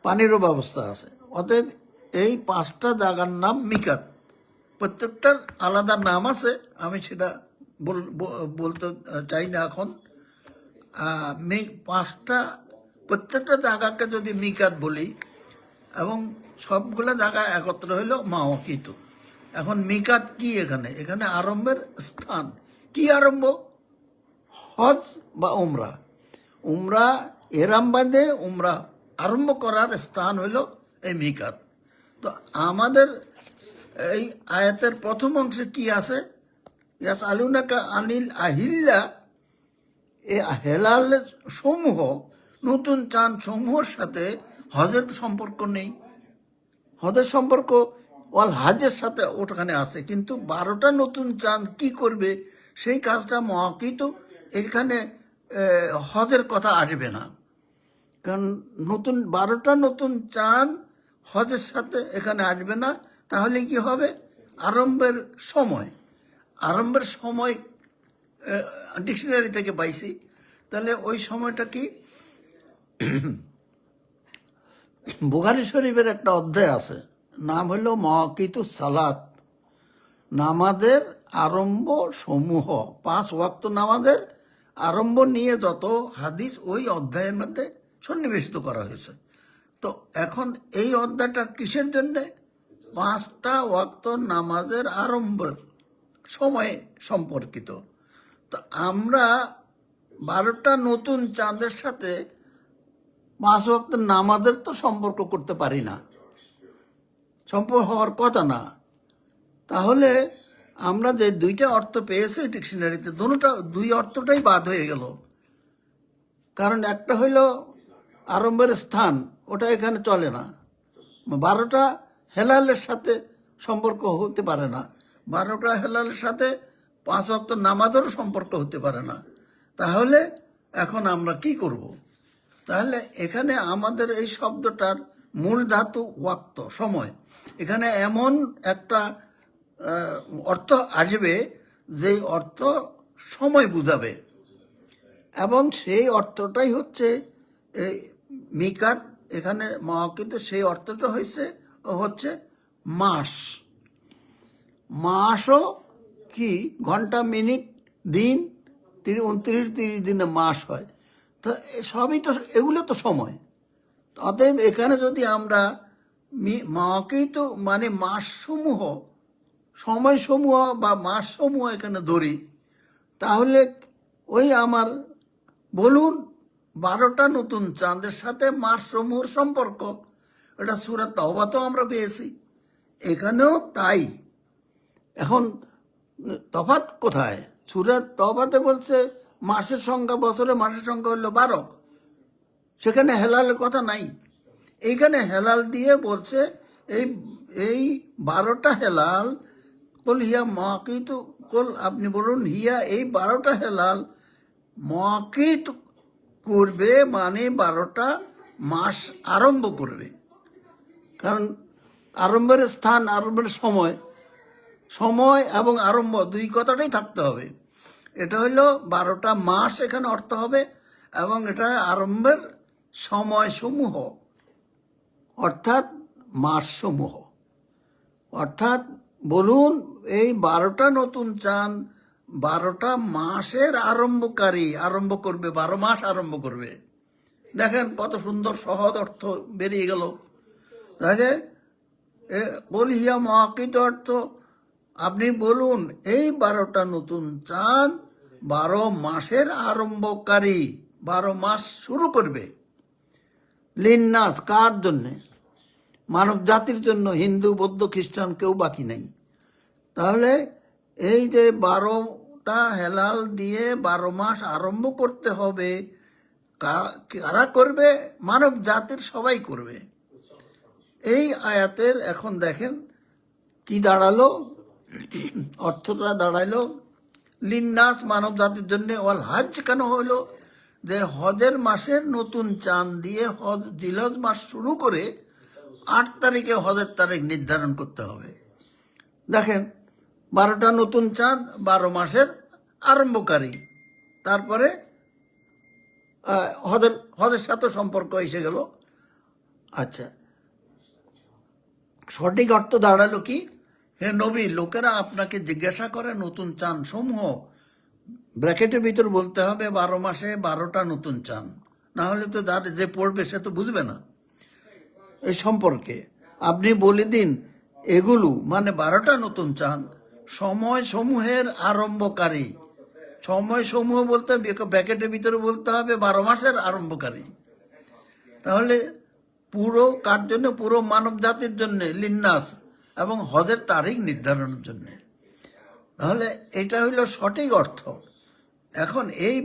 পানিরও ব্যবস্থা আছে। অতএব এই 5টা জায়গার নাম মিকাত। প্রত্যেকটার আলাদা নাম আছে, আমি সেটা বলতে চাই না এখন। 5টা, প্রত্যেকটা জায়গাকে যদি মিকাত বলি, এবং সবগুলো জায়গা একত্র হইল মাওয়াকিত। এখন মিকাত কি? এখানে এখানে আরম্ভের স্থান। কি আরম্ভ? হজ বা উমরা। উমরা এহরাম বাঁধে উমরা আরম্ভ করার স্থান হইল এই মিকাত। তো আমাদের এই আয়াতের প্রথম অংশে কি আছে? ইয়াসআলুনাকা আনিল আহিল্লা। এই হেলাল সমূহ, নতুন চাঁদ সমূহের সাথে হজের সম্পর্ক নেই। হজের সম্পর্ক ওয়াল হাজের সাথে ওখানে আছে, কিন্তু 12টা নতুন চাঁদ কি করবে সেই কাজটা মাওয়াকিত। এখানে হজের কথা আসবে না, কারণ 12টা নতুন চাঁদ হজের সাথে এখানে আসবে না। তাহলে কি হবে? আরম্ভের সময়। আরম্ভের সময় ডিকশনারি থেকে পাইছি, তাহলে ওই সময়টা কি? বুখারী শরীফের একটা অধ্যায় আছে, নাম হলো মাওয়াকিতুস সালাত, নামাজের আরম্ভ সমূহ, 5 ওয়াক্ত নামাজের আরম্ভ নিয়ে যত হাদিস ওই অধ্যায়ের মধ্যে সন্নিবেশিত করা হয়েছে। তো এখন এই অধ্যায়টা কিসের জন্যে? 5টা ওয়াক্ত নামাজের আরম্ভের সময় সম্পর্কিত। তো আমরা 12টা নতুন চাঁদের সাথে 5 ওয়াক্ত নামাজের তো সম্পর্ক করতে পারি না, সম্পর্ক হওয়ার কথা না। তাহলে আমরা যে 2টা অর্থ পেয়েছি ডিকশনারিতে, দুই অর্থটাই বাদ হয়ে গেল। কারণ একটা হইল আরম্ভের স্থান, ওটা এখানে চলে না। 12টা হেলালের সাথে সম্পর্ক হতে পারে না, 12টা হেলালের সাথে 5 ওয়াক্ত নামাজেরও সম্পর্ক হতে পারে না। তাহলে এখন আমরা কি করব? তাহলে এখানে আমাদের এই শব্দটার মূল ধাতু ওয়াক্ত, সময়। এখানে এমন একটা অর্থ আসবে যে অর্থ সময় বুঝাবে, এবং সেই অর্থটাই হচ্ছে এই মিকাত। এখানে মাওয়াকিতে সেই অর্থটা হচ্ছে মাস। মাসও কি ঘন্টা, মিনিট, দিন, 29-30 দিনে মাস হয়। তো সবই তো, এগুলো তো সময়। অতএব এখানে যদি আমরা মাওয়াকিত মানে মাসসমূহ, সময়সমূহ বা মাসসমূহ এখানে ধরি, তাহলে ওই আমার বলুন 12টা নতুন চাঁদের সাথে মাসসমূহর সম্পর্ক, এটা সূরা তাওবাতেও আমরা পেয়েছি, এখানেও তাই। এখন তফাৎ কোথায়? সূরা তাওবাতে বলছে মাসের সংখ্যা, বছরে মাসের সংখ্যা হলো 12, সেখানে হেলালের কথা নাই। এইখানে হেলাল দিয়ে বলছে এই 12টা হেলাল, কল হিয়া মাওয়াকিতু, কল আপনি বলুন হিয়া, এই 12টা হেলাল মাওয়াকিত করবে, মানে 12টা মাস আরম্ভ করবে। কারণ আরম্ভের স্থান, আরম্ভের সময়, সময় এবং আরম্ভ দুই কথাটাই থাকতে হবে। এটা হইল 12টা মাস এখানে অর্থ হবে, এবং এটা আরম্ভের সময়সমূহ অর্থাৎ মাসসমূহ। অর্থাৎ বলুন এই 12টা নতুন চাঁদ 12টা মাসের আরম্ভকারী, আরম্ভ করবে, 12 মাস আরম্ভ করবে। দেখেন কত সুন্দর সহজ অর্থ বেরিয়ে গেল। তাহলে বল হিয়া মাওয়াকিত অর্থ, আপনি বলুন এই 12টা নতুন চাঁদ 12 মাসের আরম্ভকারী, 12 মাস শুরু করবে। লিন্নাস, কার জন্যে? মানব জাতির জন্য, হিন্দু, বৌদ্ধ, খ্রিস্টান কেউ বাকি নাই। তাহলে এই যে 12টা হেলাল দিয়ে 12 মাস আরম্ভ করতে হবে, কারা করবে? মানব জাতির সবাই করবে। এই আয়াতের এখন দেখেন কি দাঁড়ালো, অর্থটা দাঁড়াইলো লিন্নাস, মানব জাতির জন্য। ওয়াল হজ কেন হইলো? যে হজের মাসের নতুন চাঁদ দিয়ে হজ, জিলহজ মাস শুরু করে 8 তারিখে হজের তারিখ নির্ধারণ করতে হবে। দেখেন 12টা নতুন চাঁদ 12 মাসের আরম্ভকারী, তারপরে হজের সাথে সম্পর্ক এসে গেল। আচ্ছা, সঠিক অর্থ দাঁড়ালো কি? হে নবী, লোকেরা আপনাকে জিজ্ঞাসা করে নতুন চাঁদ সমূহ, ব্র্যাকেটের ভিতর বলতে হবে 12 মাসে 12টা নতুন চাঁদ, না হলে তো যে পড়বে সে তো বুঝবে না এই সম্পর্কে। আপনি বলে দিন এগুলো মানে 12টা নতুন চাঁদ সময় সমূহের আরম্ভকারী। সময় সমূহ বলতে ব্র্যাকেটের ভিতরে বলতে হবে 12 মাসের আরম্ভকারী। তাহলে পুরো কার জন্য? পুরো মানব জাতির জন্য, লিন্নাস, এবং হজের তারিখ নির্ধারণের জন্য। তাহলে এটা হইল সঠিক অর্থ। এখন এই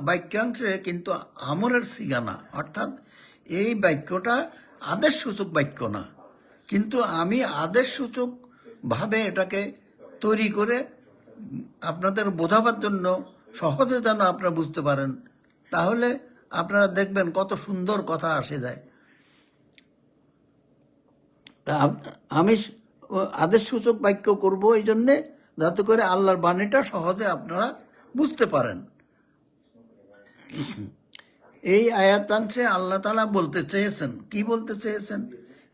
বাক্যাংশে কিন্তু আমরের সিগা না, অর্থাৎ এই বাক্যটা আদেশ সূচক বাক্য না, কিন্তু আমি আদেশ সূচক ভাবে এটাকে তৈরি করে আপনাদের বোঝাবার জন্য, সহজে যেন আপনারা বুঝতে পারেন, তাহলে আপনারা দেখবেন কত সুন্দর কথা আসে যায়। তা আমি আদেশ সূচক বাক্য করব এই জন্যে, যাতে করে আল্লাহর বাণীটা সহজে আপনারা বুঝতে পারেন। এই আয়াতাংশে আল্লাহ তাআলা বলতে চেয়েছেন, কি বলতে চেয়েছেন?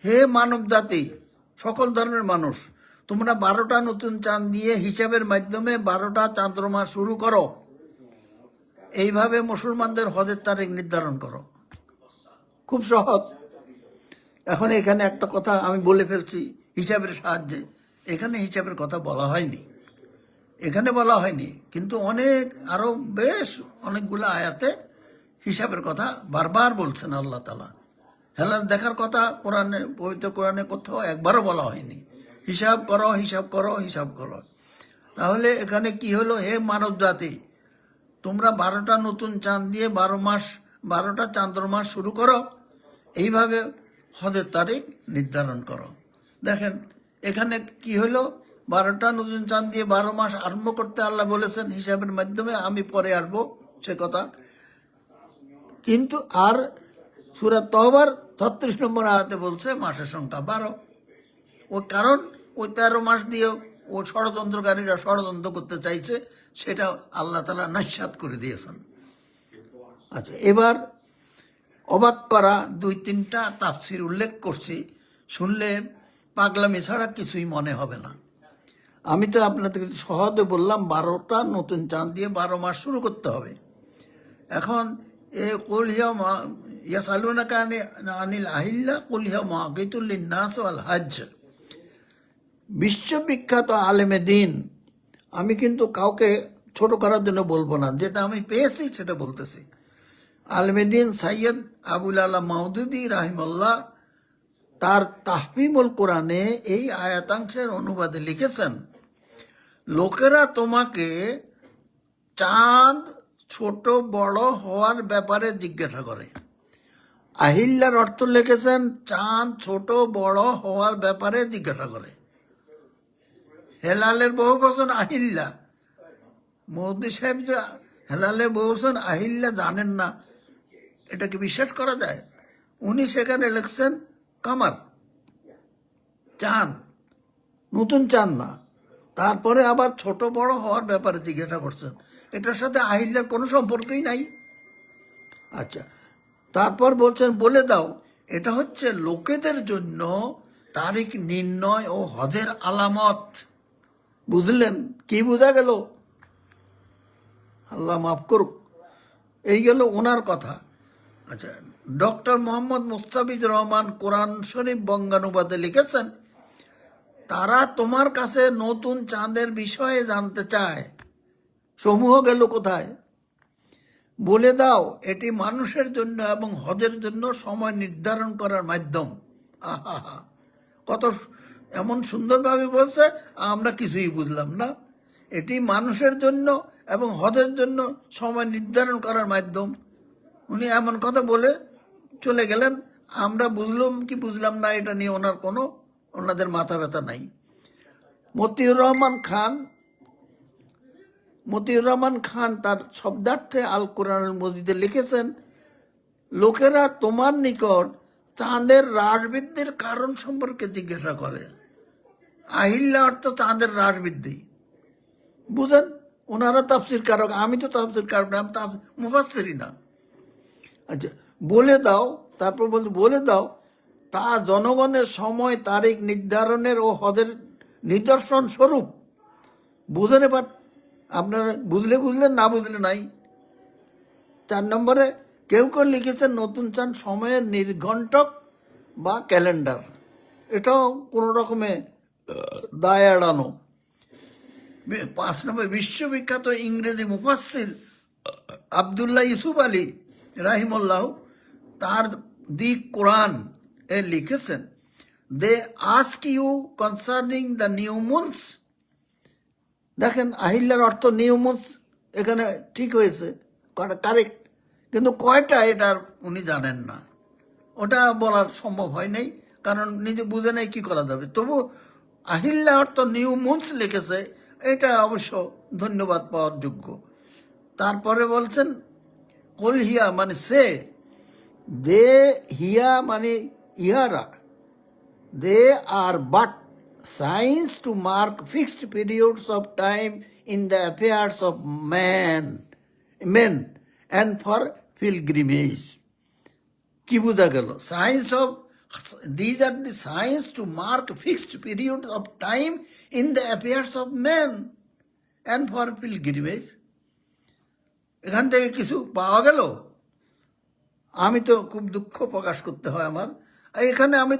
হে মানব জাতি, সকল ধর্মের মানুষ, তোমরা 12টা নতুন চাঁদ দিয়ে হিসাবের মাধ্যমে 12টা চাঁদ্রমা শুরু করো। এইভাবে মুসলমানদের হজের তারিখ নির্ধারণ করো। খুব সহজ। এখন এখানে একটা কথা আমি বলে ফেলছি হিসাবের সাহায্যে। এখানে হিসাবের কথা বলা হয়নি, এখানে বলা হয়নি, কিন্তু অনেক আরো বেশ অনেকগুলো আয়াতে হিসাবের কথা বারবার বলছেন আল্লাহ তাআলা। হেলাল দেখার কথা কোরআনে, পবিত্র কোরআনে কোথাও একবারও বলা হয়নি। হিসাব করো, হিসাব করো, হিসাব করো। তাহলে এখানে কি হলো? হে মানব জাতি, তোমরা 12টা নতুন চাঁদ দিয়ে 12টা চান্দ্রমাস শুরু করো। এইভাবে হজের তারিখ নির্ধারণ করো। দেখেন এখানে কি হলো? 12টা নতুন চাঁদ দিয়ে 12 মাস আরম্ভ করতে আল্লাহ বলেছেন হিসাবের মাধ্যমে। আমি পরে আসবো সে কথা। কিন্তু আর সূরা তওবার 36 নম্বর আয়াতে বলছে মাসের সংখ্যা 12। ওই কারণ ওই 13 মাস দিয়ে ও ষড়যন্ত্রকারীরা ষড়যন্ত্র করতে চাইছে, সেটা আল্লাহ তাআলা নস্যাৎ করে দিয়েছেন। আচ্ছা, এবার অবাক করা 2-3টা তাফসীর উল্লেখ করছি, শুনলে পাগলামি ছাড়া কিছুই মনে হবে না। আমি তো আপনাদের সহজে বললাম 12টা নতুন চাঁদ দিয়ে 12 মাস শুরু করতে হবে। এখন এ কুল হিয়া ইয়াসালুনাকা আনিল আহিল্লা কুল হিয়া মাওয়াকিতুল লিন্নাস ওয়াল হজ। বিশ্ববিখ্যাত আলেমে দিন, আমি কিন্তু কাউকে ছোট করার জন্য বলবো না, যেটা আমি পেয়েছি সেটা বলতেছি। আলেমে দিন সৈয়দ আবুল আলা মাউদুদি রাহিমাহুল্লাহ তার তাহফিমুল কোরআনে এই আয়াতাংশের অনুবাদে লিখেছেন, লোকেরা তোমাকে চাঁদ ছোট বড় হওয়ার ব্যাপারে জিজ্ঞাসা করে। আহিল্লার অর্থ লিখেছেন চাঁদ ছোট বড় হওয়ার ব্যাপারে জিজ্ঞাসা করে। হেলালের বহুবচন আহিল্লা। মৌদুদি সাহেব যে হেলালের বহুবচন আহিল্লা জানেন না, এটাকে বিশ্বাস করা যায়? উনি সেখানে লিখছেন কামার, চাঁদ, নতুন চাঁদ না। তারপরে আবার ছোট বড় হওয়ার ব্যাপারে জিজ্ঞাসা করছেন। এটার সাথে আহিল্লার কোনো সম্পর্কই নাই। আচ্ছা, তারপর বলছেন বলে দাও এটা হচ্ছে লোকেদের জন্য তারিখ নির্ণয় ও হজের আলামত। বুঝলেন? কি বোঝা গেল? আল্লাহ মাফ করুক। এই গেল ওনার কথা। আচ্ছা, ডক্টর মোহাম্মদ মুস্তাফিজুর রহমান কোরআন শরীফ বঙ্গানুবাদে লিখেছেন, তারা তোমার কাছে নতুন চাঁদের বিষয়ে জানতে চায়। সমূহ গেল কোথায়? বলে দাও এটি মানুষের জন্য এবং হজের জন্য সময় নির্ধারণ করার মাধ্যম। আহা, কত এমন সুন্দরভাবে বলছে, আমরা কিছুই বুঝলাম না। এটি মানুষের জন্য এবং হজের জন্য সময় নির্ধারণ করার মাধ্যম। উনি এমন কথা বলে চলে গেলেন। আমরা বুঝলাম কি বুঝলাম না এটা নিয়ে ওনাদের মাথা ব্যথা নাই। মতিউর রহমান খান তার শব্দার্থে আল কোরআনুল মজিদে লিখেছেন, লোকেরা তোমার নিকট চাঁদের হ্রাস বৃদ্ধির কারণ সম্পর্কে জিজ্ঞাসা করে। আহিল্লা অর্থ চাঁদের হ্রাস বৃদ্ধি। বুঝেন? ওনারা তাফসির কারক, আমি তো তাফসির কারক না, আমি মুফাসসিরই না। আচ্ছা, বলে দাও, তারপর বলতে বলে দাও তা জনগণের সময় তারিখ নির্ধারণের ও হজের নিদর্শন স্বরূপ। বুঝেন? এবার আপনারা বুঝলেন, না বুঝলে নাই। 4 নম্বরে কেউ কেউ লিখেছেন নতুন চাঁদ সময়ের নির্ঘণ্টক বা ক্যালেন্ডার। এটাও কোনো রকমে দায় এড়ানো। 5 নম্বর বিশ্ববিখ্যাত ইংরেজি মুফাসসির আব্দুল্লাহ ইউসুফ আলী রাহিমাহুল্লাহ তার দি কোরআন এ লিখেছেন, they ask you concerning the new moons. দেখেন আহিল্লার অর্থ নিউ মুনস এখানে ঠিক হয়েছে, কারেক্ট, কিন্তু কয়টা এটার উনি জানেন না। ওটা বলার সম্ভব হয় নাই, কারণ নিজে বুঝে নাই, কি করা যাবে। তবু আহিল্লা অর্থ নিউ মুনস লিখেছে, এটা অবশ্য ধন্যবাদ পাওয়ার যোগ্য। তারপরে বলছেন কুল হিয়া মানে সে, দে হিয়া মানে ইহারা, দে আর but signs to mark fixed periods of time in the affairs of men and for pilgrimage. কি বোঝা গেল? These are the signs to mark fixed periods of time in the affairs of men and for pilgrimage. এখান থেকে কিছু পাওয়া গেল? আমি তো খুব দুঃখ প্রকাশ করতে হয় আমার। এখানে আমি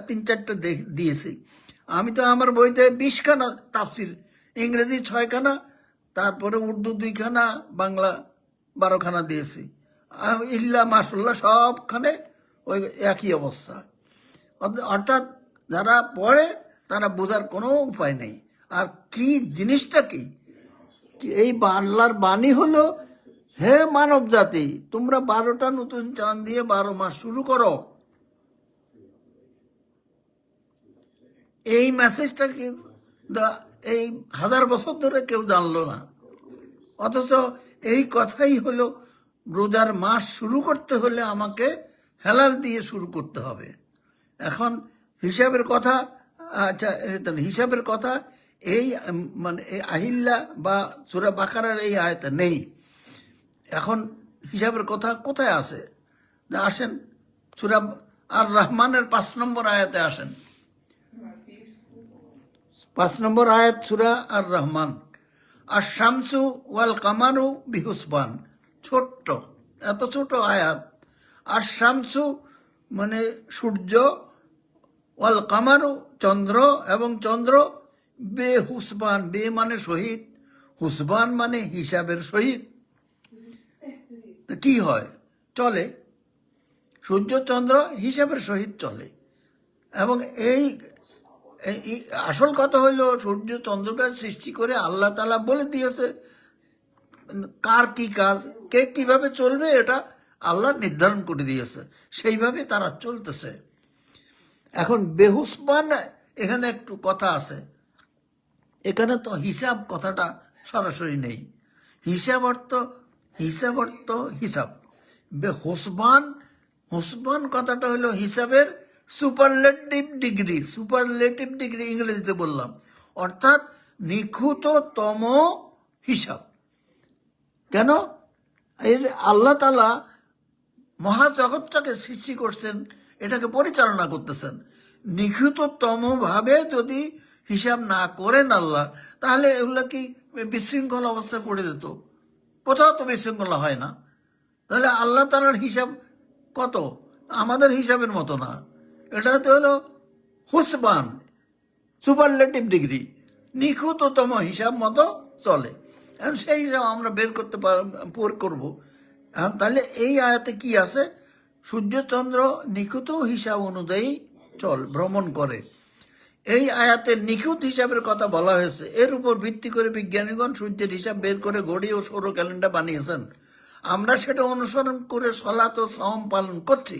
তিন চারটা দিয়েছি। আমি তো আমার বইতে 20খানা তাফসির, ইংরেজি 6খানা, তারপরে উর্দু 2খানা, বাংলা 12খানা দিয়েছি। ইল্লা মাশাল্লাহ সবখানে ওই একই অবস্থা। অর্থাৎ যারা পড়ে তারা বোঝার কোনো উপায় নেই। আর কি জিনিসটা কি? এই বাংলার বাণী হলো, হে মানব জাতি, তোমরা 12টা নতুন চাঁদ দিয়ে 12 মাস শুরু করো। এই মেসেজটা কি এই 1000 বছর ধরে কেউ জানলো না। অথচ এই কথাই হলো, রোজার মাস শুরু করতে হলে আমাকে হেলাল দিয়ে শুরু করতে হবে। এখন হিসাবের কথা, আচ্ছা হিসাবের কথা এই মানে এই আহিল্লা বা সূরা বাকারার এই আয়াতে নেই। এখন হিসাবের কথা কোথায় আছে? আসেন সূরা আর রহমানের 5 নম্বর আয়াতে আসেন। 5 নম্বর আয়াত সূরা আর রহমান। আর শামসু ওয়াল কামারু বিহুসবান, ছোট্ট, এত ছোট আয়াত। আর শামসু মানে সূর্য, ওয়াল কামারু চন্দ্র, এবং চন্দ্র বেহুসবান, বে মানে সহিত, হুসবান মানে হিসাবের সহিত। কি হয়? চলে, সূর্য চন্দ্র হিসাবের সহিত চলে। এবং এই আসল কথা হইল, সূর্য চন্দ্রকে সৃষ্টি করে আল্লাহ তাআলা বলে দিয়েছে কার কি কাজ, কে কিভাবে চলবে, এটা আল্লাহ নির্ধারণ করে দিয়েছে, সেইভাবে তারা চলতেছে। এখন বেহুসবান, এখানে একটু কথা আছে। এখানে তো হিসাব কথাটা সরাসরি নেই। হিসাব অর্থ হিসাব। হুসবান, হুসবান কথাটা হলো হিসাবের সুপারলেটিভ ডিগ্রি ইংরেজিতে বললাম, অর্থাৎ নিখুঁততম হিসাব। কেন? এই আল্লাহ তাআলা মহাজগৎটাকে সৃষ্টি করছেন, এটাকে পরিচালনা করতেছেন। নিখুঁততম ভাবে যদি হিসাব না করেন আল্লাহ, তাহলে এগুলা কি বিশৃঙ্খল অবস্থায় পড়ে যেত? কোথাও তো বিশৃঙ্খলা হয় না। তাহলে আল্লাহ তাআলার হিসাব কত? আমাদের হিসাবের মতো না। এটা তো হলো হুসবান, সুপারলেটিভ ডিগ্রি, নিখুঁততম হিসাব মতো চলে। এখন সেই হিসাব আমরা বের করতে করবো। তাহলে এই আয়াতে কি আছে? সূর্য চন্দ্র নিখুঁত হিসাব অনুযায়ী ভ্রমণ করে। এই আয়াতে নিখুঁত হিসাবের কথা বলা হয়েছে। এর উপর ভিত্তি করে বিজ্ঞানীগণ সূর্যের হিসাব বের করে ঘড়ি ও সৌর ক্যালেন্ডার বানিয়েছেন। আমরা সেটা অনুসরণ করে সালাত ও সাওম পালন করছি।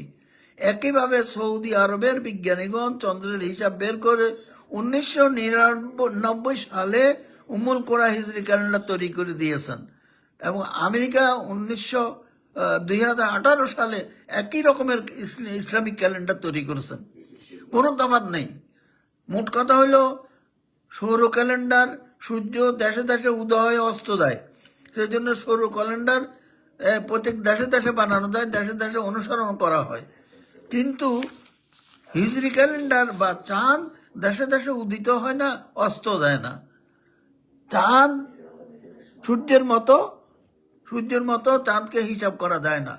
একইভাবে সৌদি আরবের বিজ্ঞানীগণ চন্দ্রের হিসাব বের করে 1999 সালে উম্মুল কোরা হিজরি ক্যালেন্ডার তৈরি করে দিয়েছেন, এবং আমেরিকা 2018 সালে একই রকমের ইসলামিক ক্যালেন্ডার তৈরি করেছেন। কোনো তফাৎ নেই। মোট কথা হইল, সৌর ক্যালেন্ডার সূর্য দেশে দেশে উদয় অস্ত যায়, সেই জন্য সৌর ক্যালেন্ডার প্রত্যেক দেশে দেশে বানানো যায়, দেশে দেশে অনুসরণ করা হয়। কিন্তু হিজরি ক্যালেন্ডার বা চাঁদ দেশে দেশে উদিত হয় না, অস্ত যায় না। চাঁদ সূর্যের মতো চাঁদকে হিসাব করা যায় না।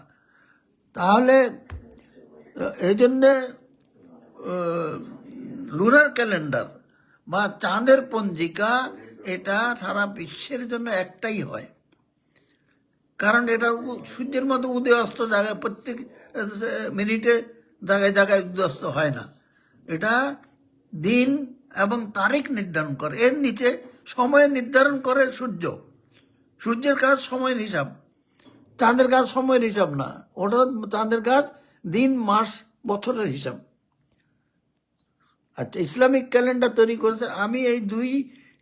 তাহলে এই জন্যে লুনার ক্যালেন্ডার বা চাঁদের পঞ্জিকা, এটা সারা বিশ্বের জন্য একটাই হয়। কারণ এটা সূর্যের মতো উদয় অস্ত জায়গায় প্রত্যেক মিনিটে জায়গায় জায়গায় উদয় অস্ত হয় না। এটা দিন এবং তারিখ নির্ধারণ করে। এর নিচে সময় নির্ধারণ করে সূর্যের কাজ সময়ের হিসাব, চাঁদের কাজ সময়ের হিসাব না। ওটা চাঁদের কাজ দিন, মাস, বছরের হিসাব। আচ্ছা, ইসলামিক ক্যালেন্ডার তৈরি করেছে। আমি এই দুই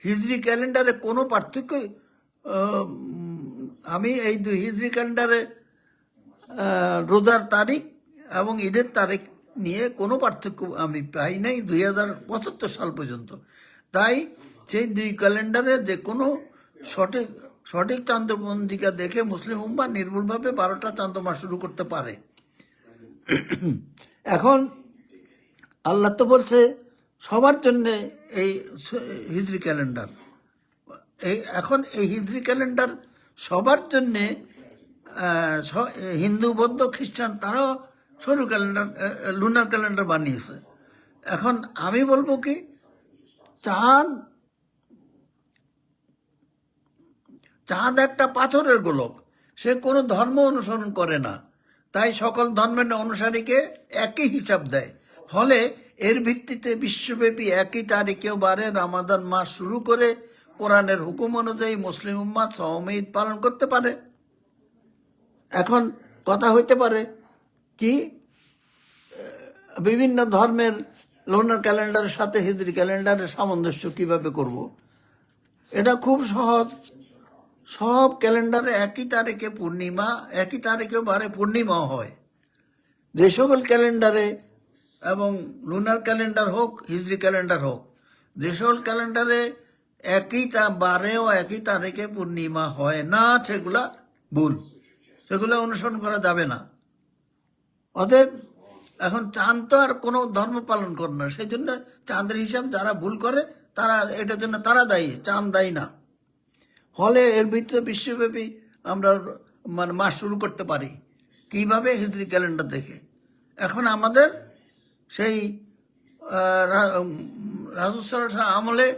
হিজরি ক্যালেন্ডারে কোনো পার্থক্য, আমি এই দুই হিজরি ক্যালেন্ডারে রোজার তারিখ এবং ঈদের তারিখ নিয়ে কোনো পার্থক্য আমি পাই নাই 2075 সাল পর্যন্ত। তাই সেই দুই ক্যালেন্ডারে যে কোনো সঠিক সঠিক চান্দ্রপঞ্জিকা দেখে মুসলিম উম্মাহ নির্ভুলভাবে 12টা চান্দ্র মাস শুরু করতে পারে। এখন আল্লাহ তো বলছে সবার জন্য এই হিজরি ক্যালেন্ডার, এখন এই হিজরি ক্যালেন্ডার সবার জন্যে হিন্দু বৌদ্ধ খ্রিস্টান তারাও সরু ক্যালেন্ডার লুনার ক্যালেন্ডার বানিয়েছে। এখন আমি বলবো কি, চাঁদ একটা পাথরের গোলক, সে কোনো ধর্ম অনুসরণ করে না, তাই সকল ধর্মের অনুসারীকে একই হিসাব দেয়। ফলে এর ভিত্তিতে বিশ্বব্যাপী একই তারিখে বারে রামাদান মাস শুরু করে কোরআনের হুকুম অনুযায়ী মুসলিম উম্মাহ সওম ঈদ পালন করতে পারে। এখন কথা হইতে পারে কি, বিভিন্ন ধর্মের লুনার ক্যালেন্ডারের সাথে হিজরি ক্যালেন্ডারের সামঞ্জস্য কিভাবে করব? এটা খুব সহজ। সব ক্যালেন্ডারে একই তারিখে পূর্ণিমা, একই তারিখে বারে পূর্ণিমাও হয়। যে সকল ক্যালেন্ডারে, এবং লুনার ক্যালেন্ডার হোক হিজরি ক্যালেন্ডার হোক, যে সকল ক্যালেন্ডারে একই বারেও একই তারিখে পূর্ণিমা হয় না, সেগুলা ভুল, সেগুলো অনুসরণ করা যাবে না। অতএব এখন চাঁদ তো আর কোনো ধর্ম পালন করে না, সেই জন্য চাঁদের হিসাব যারা ভুল করে তারা এটার জন্য তারা দায়ী, চাঁদ দায়ী না। ফলে এর ভিতরে বিশ্বব্যাপী আমরা মানে মাস শুরু করতে পারি কিভাবে? হিজরি ক্যালেন্ডার দেখে। এখন আমাদের সেই রাসূল সাল্লাল্লাহু আলাইহি ওয়াসাল্লাম আমলে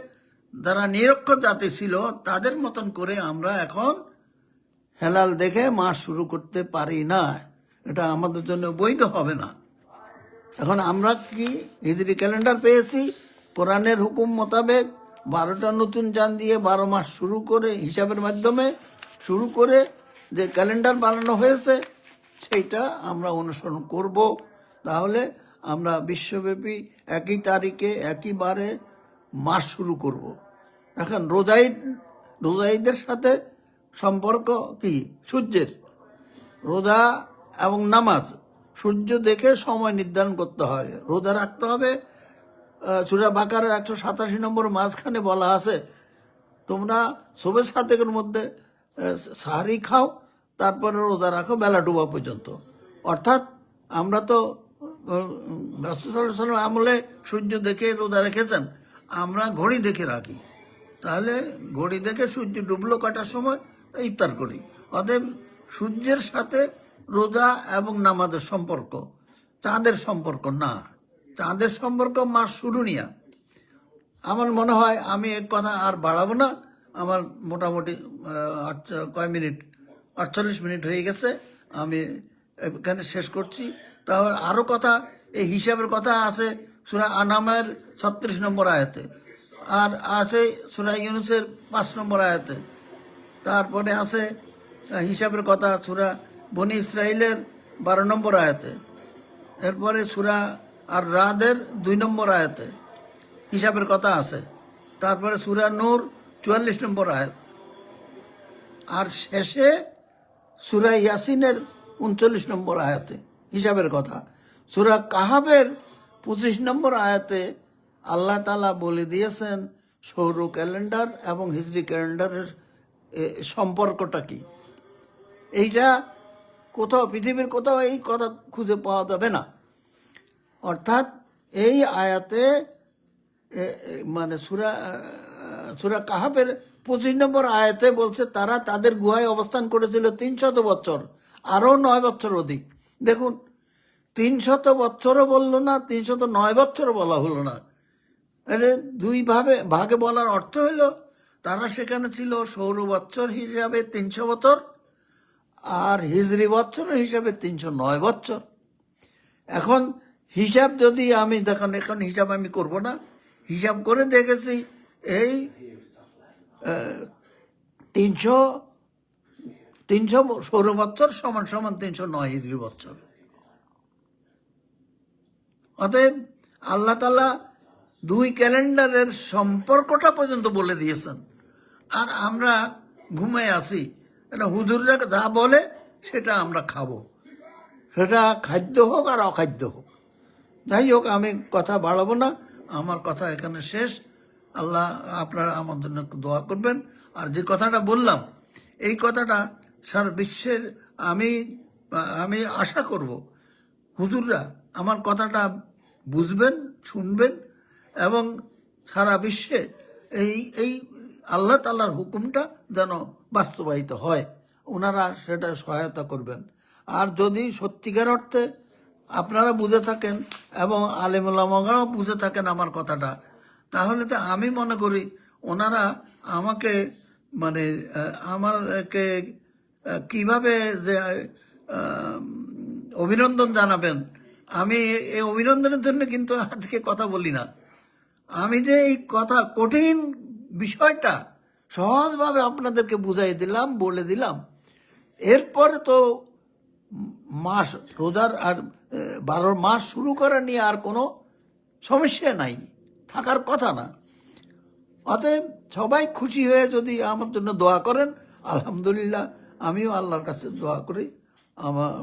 যারা নিরক্ষর জাতি ছিল তাদের মতন করে আমরা এখন হেলাল দেখে মাস শুরু করতে পারি না, এটা আমাদের জন্য বৈধ হবে না। এখন আমরা কি হিজরি ক্যালেন্ডার পেয়েছি, কোরআনের হুকুম মোতাবেক 12টা নতুন চাঁদ দিয়ে 12 মাস শুরু করে হিসাবের মাধ্যমে শুরু করে যে ক্যালেন্ডার বানানো হয়েছে সেইটা আমরা অনুসরণ করব। তাহলে আমরা বিশ্বব্যাপী একই তারিখে একই বারে মাস শুরু করব। এখন রোজাইদের সাথে সম্পর্ক কি? সূর্যের, রোজা এবং নামাজ সূর্য দেখে সময় নির্ধারণ করতে হবে, রোজা রাখতে হবে। সূরা বাকারার 187 নম্বর মাঝখানে বলা আছে, তোমরা সবে সাতেকের মধ্যে সাহারি খাও, তারপরে রোজা রাখো বেলা ডোবা পর্যন্ত। অর্থাৎ আমরা তো রাসূল সাল্লাল্লাহু আলাইহি ওয়াসাল্লাম আমলে সূর্য দেখে রোজা রেখেছেন, আমরা ঘড়ি দেখে রাখি। তাহলে ঘড়ি দেখে সূর্য ডুবলো কটার সময় ইফতার করি। অতএব সূর্যের সাথে রোজা এবং নামাজের সম্পর্ক, চাঁদের সম্পর্ক না। চাঁদের সম্পর্ক মাস শুরু নিয়া। আমার মনে হয় আমি এক কথা আর বাড়াবো না, আমার মোটামুটি কয় মিনিট, 48 মিনিট হয়ে গেছে, আমি এখানে শেষ করছি। তাহলে আরও কথা, এই হিসাবের কথা আছে সূরা আনামের 36 নম্বর আয়াতে, আর আছে সূরা ইউনূসের 5 নম্বর আয়াতে, তারপরে আছে হিসাবের কথা সূরা বনি ইসরাইলের 12 নম্বর আয়াতে, এরপরে সূরা আর রাদের 2 নম্বর আয়াতে হিসাবের কথা আছে, তারপরে সূরা নূর 44 নম্বর আয়াত, আর শেষে সূরা ইয়াসিনের 39 নম্বর আয়াতে হিসাবের কথা। সূরা কাহাফের 25 নম্বর আয়াতে আল্লাহ তাআলা বলে দিয়েছেন সৌর ক্যালেন্ডার এবং হিজরি ক্যালেন্ডারের সম্পর্কটা কি। এইটা কোথাও, পৃথিবীর কোথাও এই কথা খুঁজে পাওয়া যাবে না। অর্থাৎ এই আয়াতে মানে সূরা কাহাফের 25 নম্বর আয়াতে বলছে তারা তাদের গুহায় অবস্থান করেছিল 300 বছর, আরও 9 বছর অধিক। দেখুন, 300 বছরও বললো না, 309 বছরও বলা হলো না। দুই ভাগে বলার অর্থ হলো তারা সেখানে ছিল সৌর বছর হিসাবে 300 বছর আর হিজরি বছর হিসাবে 309 বছর। এখন হিসাব যদি আমি দেখুন, এখন হিসাব আমি করব না, হিসাব করে দেখেছি এই 300 সৌর বছর সমান সমান 309 হিজরি বছর। অতএব আল্লাহ তাআলা দুই ক্যালেন্ডারের সম্পর্কটা পর্যন্ত বলে দিয়েছেন, আর আমরা ঘুমায় আছি। এটা হুজুররা যা বলে সেটা আমরা খাবো, সেটা খাদ্য হোক আর অখাদ্য হোক। যাই হোক, আমি কথা বাড়াবো না, আমার কথা এখানে শেষ। আল্লাহ আপনারা আমার জন্য একটু দোয়া করবেন। আর যে কথাটা বললাম, এই কথাটা সারা বিশ্বের, আমি আমি আশা করব হুজুররা আমার কথাটা বুঝবেন, শুনবেন এবং সারা বিশ্বে এই এই আল্লাহ তাআলার হুকুমটা যেন বাস্তবায়িত হয়, ওনারা সেটা সহায়তা করবেন। আর যদি সত্যিকার অর্থে আপনারা বুঝে থাকেন এবং আলেম ওলামারাও বুঝে থাকেন আমার কথাটা, তাহলে তো আমি মনে করি ওনারা আমাকে মানে আমাকে কিভাবে যে অভিনন্দন জানাবেন। আমি এই অভিনন্দনের জন্য কিন্তু আজকে কথা বলি না, আমি যে এই কথা কঠিন বিষয়টা সহজভাবে আপনাদেরকে বুঝাই দিলাম, বলে দিলাম। এরপরে তো মাস রোজার আর 12 মাস শুরু করা নিয়ে আর কোনো সমস্যা নাই, থাকার কথা না। অতএব সবাই খুশি হয়ে যদি আমার জন্য দোয়া করেন, আলহামদুলিল্লাহ, আমিও আল্লাহর কাছে দোয়া করি আমার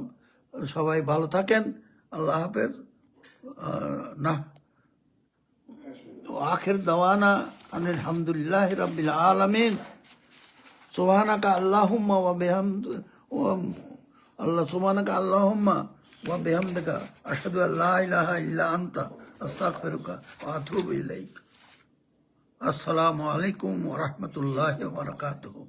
সবাই ভালো থাকেন। আল্লাহ হাফেজ। না, আখির দাওয়ানা আনিল হামদুলিল্লাহি রাব্বিল আলামিন। সুবহানাকা আল্লাহুম্মা ওয়া সুবহানাকা আল্লাহুম্মা ওয়া বিহামদিকা আশহাদু আল্লা ইলাহা ইল্লা আনতা আস্তাগফিরুকা ওয়া আতুবু ইলাইক। আসসালামু আলাইকুম ওয়া রাহমাতুল্লাহি ওয়া বারাকাতুহু।